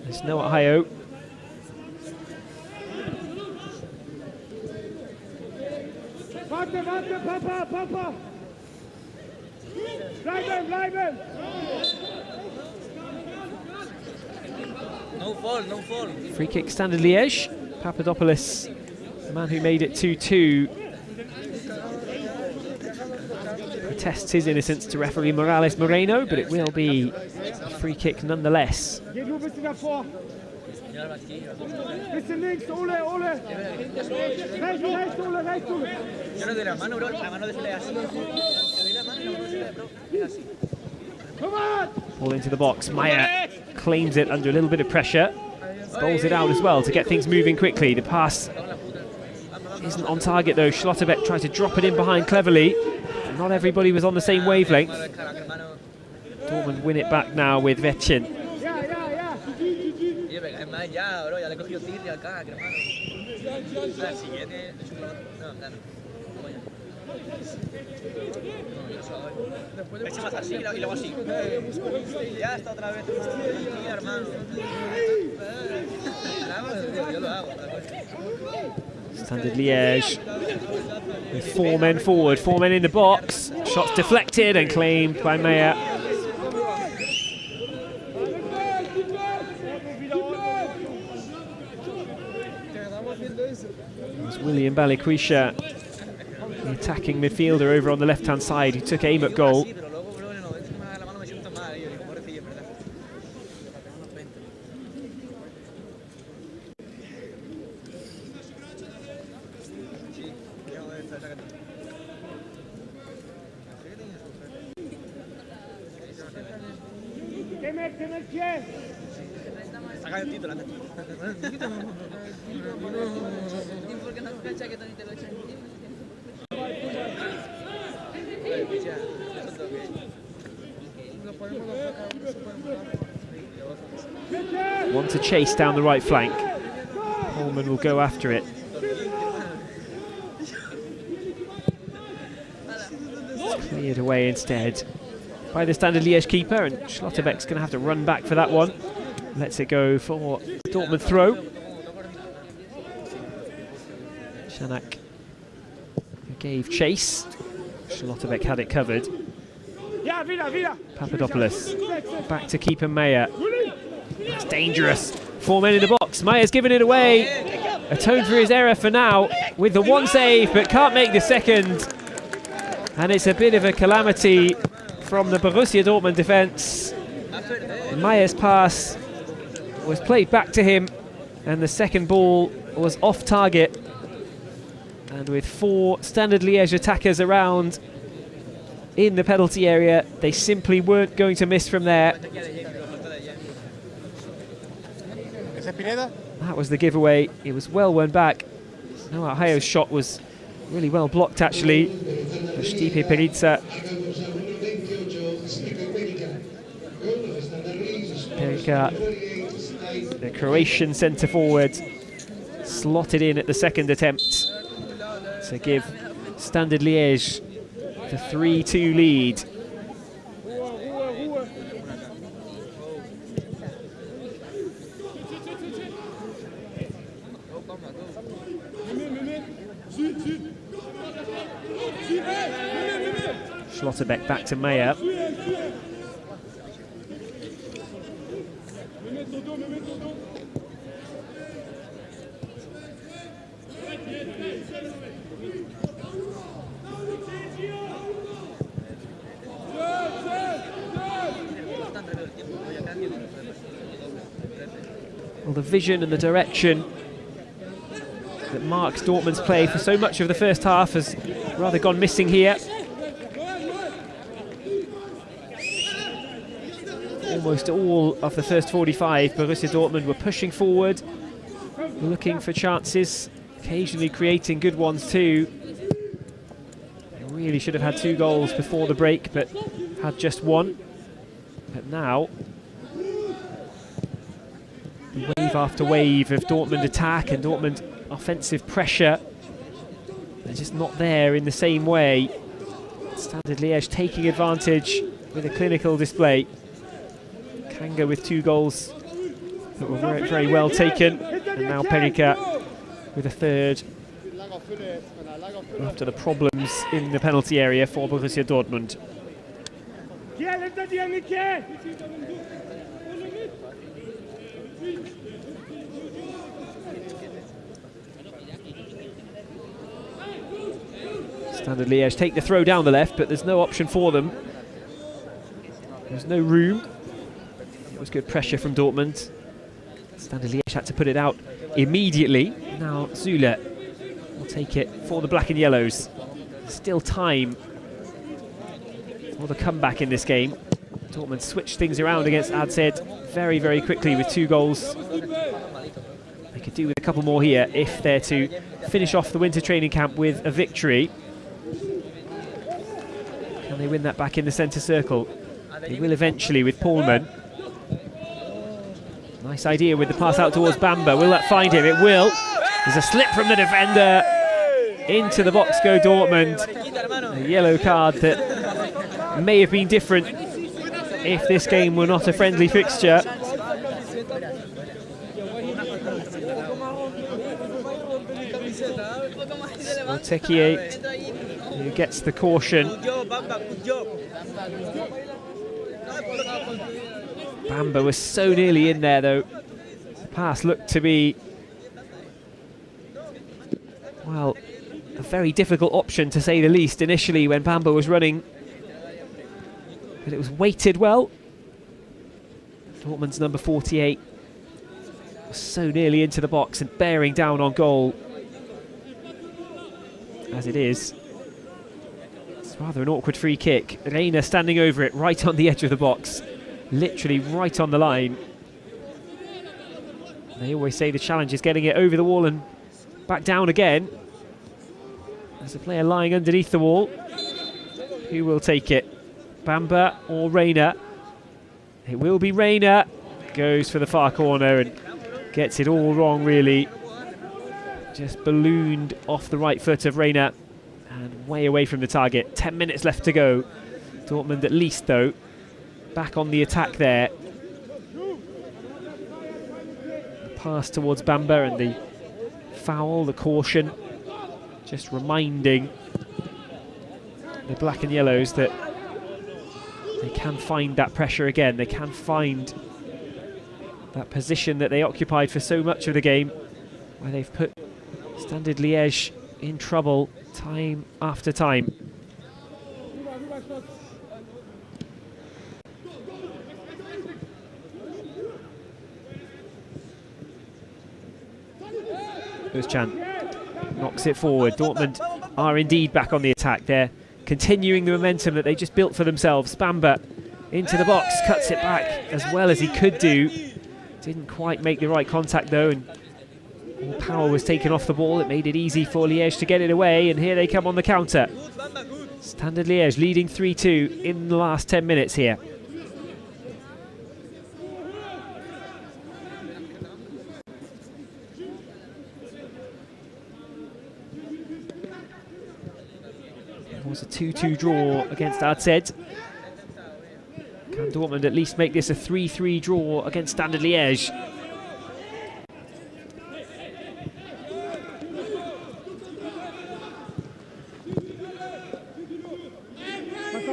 There's no Ohio. Papa! Bleiben! No fall. Free kick Standard Liège. Papadopoulos, the man who made it 2-2, protests his innocence to referee Morales Moreno, but it will be a free kick nonetheless. Bisschen links, Ole! Rechts, Ole! Yo no doy la mano, bro. La mano de Sule así. Le doy la mano y la mano de Sule, bro. Es así. Ball into the box. Meyer claims it under a little bit of pressure. Bowls it out as well to get things moving quickly. The pass isn't on target though. Schlotterbeck tries to drop it in behind cleverly. Not everybody was on the same wavelength. Dortmund win it back now with Vetchin. Ya, bro, ya le he cogido tirria al crack, hermano. La siguiente, no, gano. Echa más así y luego así. Ya está otra vez, hermano. Yo lo hago. Standard Liège with 4 men forward, 4 men in the box. Shots deflected and claimed by Meyer. William Balikwisha, the attacking midfielder over on the left-hand side, who took aim at goal. Want to chase down the right flank. Holman will go after it. It's cleared away instead by the Standard Liège keeper, and Schlotterbeck's going to have to run back for that one. Lets it go for Dortmund throw. Shanak gave chase. Schlotterbeck had it covered. Papadopoulos back to keeper Meyer. That's dangerous. 4 men in the box. Meyer's given it away. Atoned for his error for now with the one save, but can't make the second. And it's a bit of a calamity from the Borussia Dortmund defence. Meyer's pass was played back to him, and the second ball was off target. And with 4 Standard Liège attackers around in the penalty area, they simply weren't going to miss from there. That was the giveaway. It was well won back. Noah Hayo's shot was really well blocked, actually. Stipe Perica. The Croatian centre forward, slotted in at the second attempt to give Standard Liège the 3-2 lead. Schlotterbeck back to Meyer. Well, the vision and the direction that marks Dortmund's play for so much of the first half has rather gone missing here. Almost all of the first 45, Borussia Dortmund were pushing forward, looking for chances, occasionally creating good ones too. They really should have had 2 goals before the break, but had just 1. But now, wave after wave of Dortmund attack and Dortmund offensive pressure, they're just not there in the same way. Standard Liège taking advantage with a clinical display. Kanga with 2 goals that were very, very well taken, and now Perica with a 3rd after the problems in the penalty area for Borussia Dortmund. Standard Liège take the throw down the left, but there's no option for them. There's no room. It was good pressure from Dortmund. Standard Liège had to put it out immediately. Now Zule will take it for the black and yellows. Still time for the comeback in this game. Dortmund switched things around against Adzed very, very quickly with 2 goals. They could do with a couple more here if they're to finish off the winter training camp with a victory. Can they win that back in the centre circle? They will eventually with Paulman. Nice idea with the pass out towards Bamba. Will that find him? It will. There's a slip from the defender. Into the box go Dortmund. A yellow card that may have been different if this game were not a friendly fixture. Tekier, who gets the caution. Bamba was so nearly in there though. The pass looked to be, well, a very difficult option to say the least initially when Bamba was running. But it was weighted well. Dortmund's number 48 was so nearly into the box and bearing down on goal. As it is, it's rather an awkward free kick. Reina standing over it right on the edge of the box. Literally right on the line. They always say the challenge is getting it over the wall and back down again. There's a player lying underneath the wall. Who will take it? Bamba or Reina? It will be Reina. Goes for the far corner and gets it all wrong really. Just ballooned off the right foot of Reina and way away from the target. 10 minutes left to go. Dortmund at least though back on the attack there. The pass towards Bamba and the foul, the caution, just reminding the black and yellows that they can find that pressure again. They can find that position that they occupied for so much of the game, where they've put Standard Liège in trouble time after time. Özcan knocks it forward. Dortmund are indeed back on the attack. They're continuing the momentum that they just built for themselves. Bamba into the box, cuts it back as well as he could do. Didn't quite make the right contact though, and all power was taken off the ball. It made it easy for Liège to get it away, and here they come on the counter. Standard Liège leading 3-2 in the last 10 minutes here. It was a 2-2 draw against AZ. Can Dortmund at least make this a 3-3 draw against Standard Liège?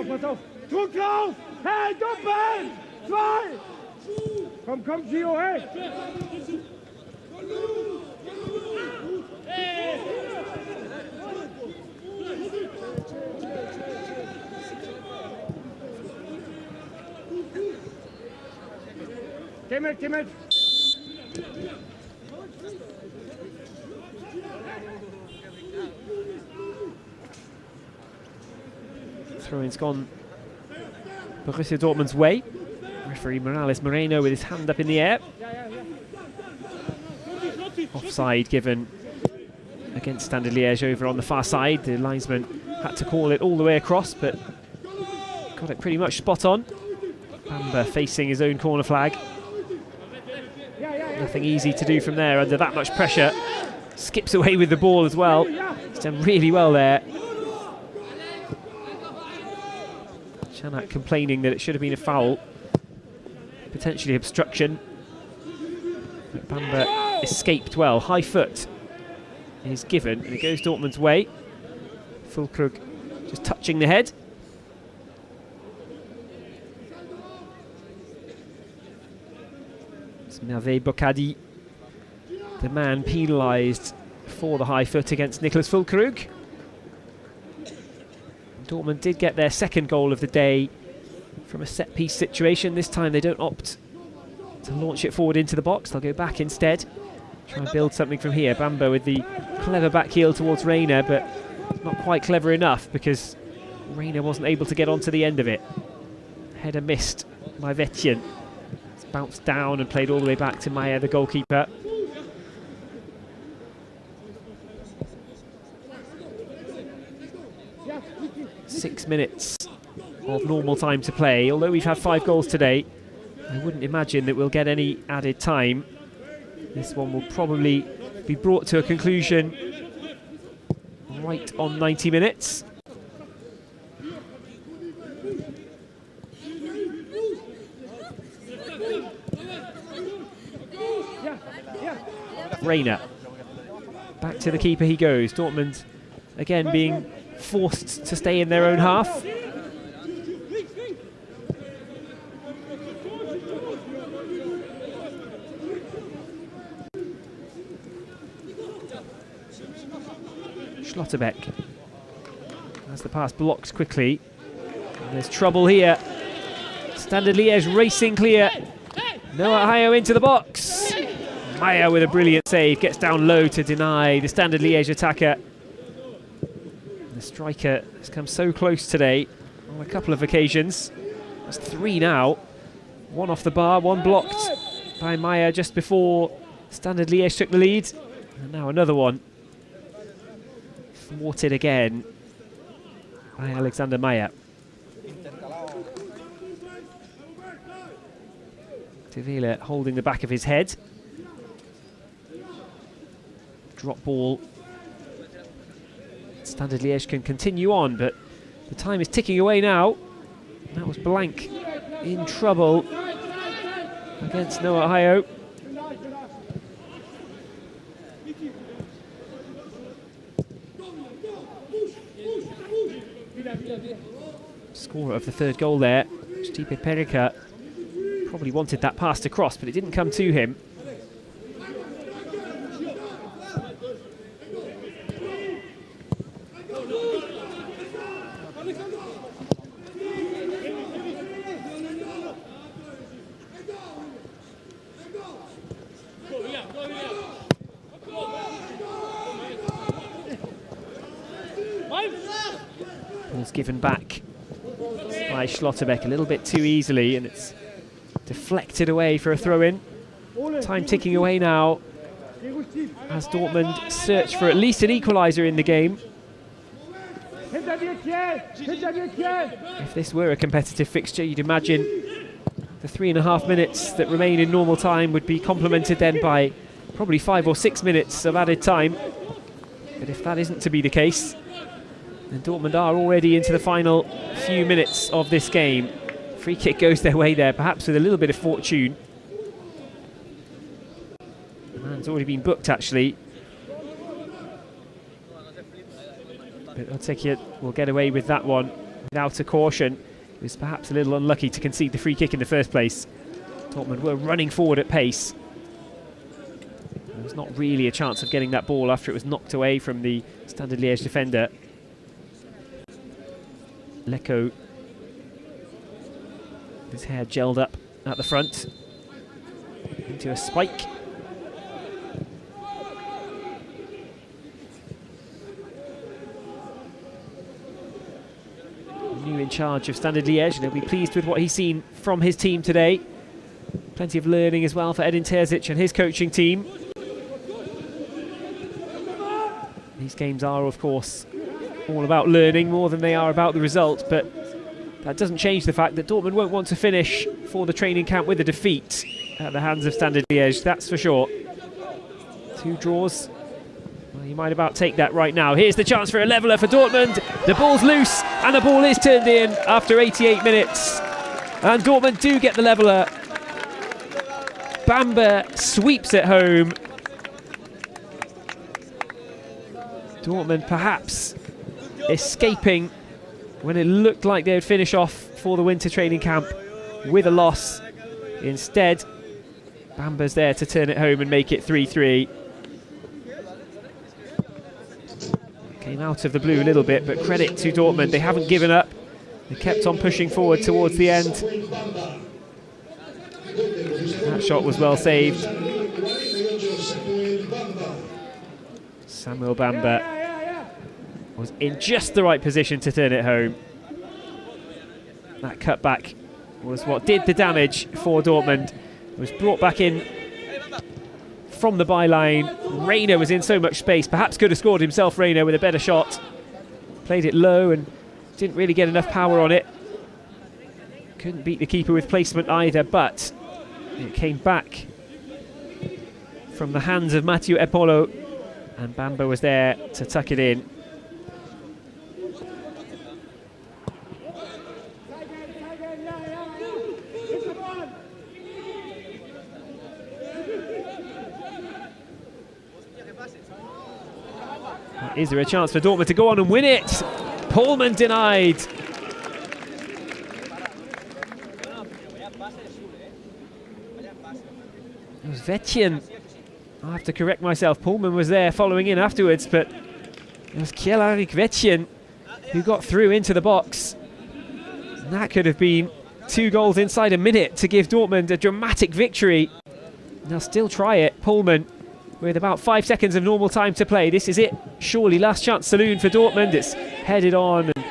Pass auf! Druck drauf! Hey, doppelt! 2! Komm, komm, Gio, hey! Geh mit, geh mit! Throw-in's gone Borussia Dortmund's way. Referee Morales Moreno with his hand up in the air. Offside given against Standard Liège over on the far side. The linesman had to call it all the way across, but got it pretty much spot on. Bamba facing his own corner flag. Nothing easy to do from there under that much pressure. Skips away with the ball as well. He's done really well there. Chanak complaining that it should have been a foul. Potentially obstruction. But Bamba escaped well. High foot is given, and it goes Dortmund's way. Füllkrug just touching the head. It's Merveille Bocadi, the man penalised for the high foot against Niklas Füllkrug. Dortmund did get their second goal of the day from a set-piece situation. This time they don't opt to launch it forward into the box. They'll go back instead. Try and build something from here. Bamba with the clever back heel towards Reina, but not quite clever enough because Reina wasn't able to get onto the end of it. Header missed by Vetjen. It's bounced down and played all the way back to Maya, the goalkeeper. Six minutes of normal time to play. Although we've had 5 goals today, I wouldn't imagine that we'll get any added time. This one will probably be brought to a conclusion right on 90 minutes. Reina. Back to the keeper he goes. Dortmund again being forced to stay in their own half. Schlotterbeck as the pass blocks quickly. And there's trouble here. Standard Liège racing clear. Noah Hayo into the box. Maya with a brilliant save, gets down low to deny the Standard Liège attacker. The striker has come so close today on a couple of occasions. That's 3 now. 1 off the bar, 1 blocked by Maya just before Standard Liège took the lead. And now another one. Thwarted again by Alexander Maya. De Vila holding the back of his head. Drop ball. Standard Liège can continue on, but the time is ticking away now. And that was Blank in trouble against Noah Hayo. Scorer of the 3rd goal there, Stipe Perica, probably wanted that pass across, but it didn't come to him. given back by Schlotterbeck a little bit too easily, and it's deflected away for a throw-in. Time ticking away now as Dortmund search for at least an equaliser in the game. If this were a competitive fixture, you'd imagine the 3.5 minutes that remain in normal time would be complemented then by probably 5 or 6 minutes of added time. But if that isn't to be the case, then Dortmund are already into the final few minutes of this game. Free kick goes their way there, perhaps with a little bit of fortune. The man's already been booked, actually. But Oteki will get away with that one without a caution. He was perhaps a little unlucky to concede the free kick in the first place. Dortmund were running forward at pace. There was not really a chance of getting that ball after it was knocked away from the Standard Liège defender. Lecco, his hair gelled up at the front into a spike. New in charge of Standard Liège, and he'll be pleased with what he's seen from his team today. Plenty of learning as well for Edin Terzic and his coaching team. These games are, of course, all about learning more than they are about the result, but that doesn't change the fact that Dortmund won't want to finish for the training camp with a defeat at the hands of Standard Liège, that's for sure. 2 draws. Well, you might about take that right now. Here's the chance for a leveller for Dortmund. The ball's loose, and the ball is turned in after 88 minutes. And Dortmund do get the leveller. Bamba sweeps it home. Dortmund perhaps escaping when it looked like they would finish off for the winter training camp with a loss. Instead, Bamba's there to turn it home and make it 3-3. Came out of the blue a little bit, but credit to Dortmund, they haven't given up. They kept on pushing forward towards the end. That shot was well saved. Samuel Bamba was in just the right position to turn it home. That cutback was what did the damage for Dortmund. It was brought back in from the byline. Reina was in so much space, perhaps could have scored himself, Reina, with a better shot. Played it low and didn't really get enough power on it. Couldn't beat the keeper with placement either, but it came back from the hands of Matteo Epolo, and Bamba was there to tuck it in. Is there a chance for Dortmund to go on and win it? Pullman denied. It was Vetjen. I have to correct myself. Pullman was there following in afterwards, but it was Kjell-Erik Vetjen who got through into the box. And that could have been 2 goals inside a minute to give Dortmund a dramatic victory. They'll still try it. Pullman with about 5 seconds of normal time to play. This is it. Surely last chance saloon for Dortmund. It's headed on and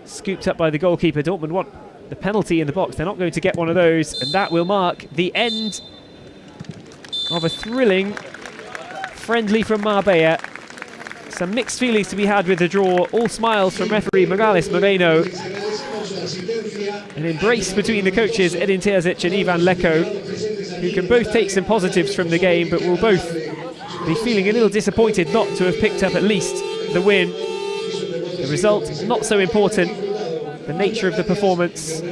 scooped up by the goalkeeper. Dortmund want the penalty in the box. They're not going to get one of those, and that will mark the end of a thrilling friendly from Marbella. Some mixed feelings to be had with the draw. All smiles from referee Morales Moreno. An embrace between the coaches Edin Terzic and Ivan Lecco, who can both take some positives from the game, but will both be feeling a little disappointed not to have picked up at least the win. The result, not so important. The nature of the performance,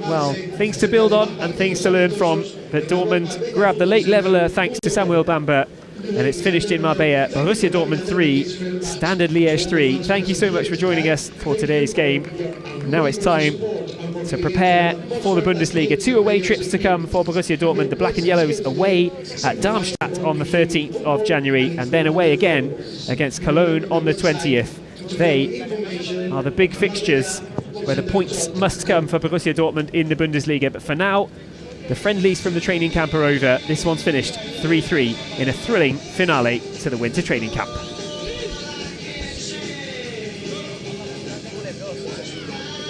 well, things to build on and things to learn from. But Dortmund grabbed the late leveller thanks to Samuel Bamba, and it's finished in Marbella. Borussia Dortmund 3, Standard Liège 3. Thank you so much for joining us for today's game. Now it's time to prepare for the Bundesliga. 2 away trips to come for Borussia Dortmund. The Black and Yellows away at Darmstadt on the 13th of January, and then away again against Cologne on the 20th. They are the big fixtures where the points must come for Borussia Dortmund in the Bundesliga. But for now, the friendlies from the training camp are over. This one's finished 3-3 in a thrilling finale to the winter training camp.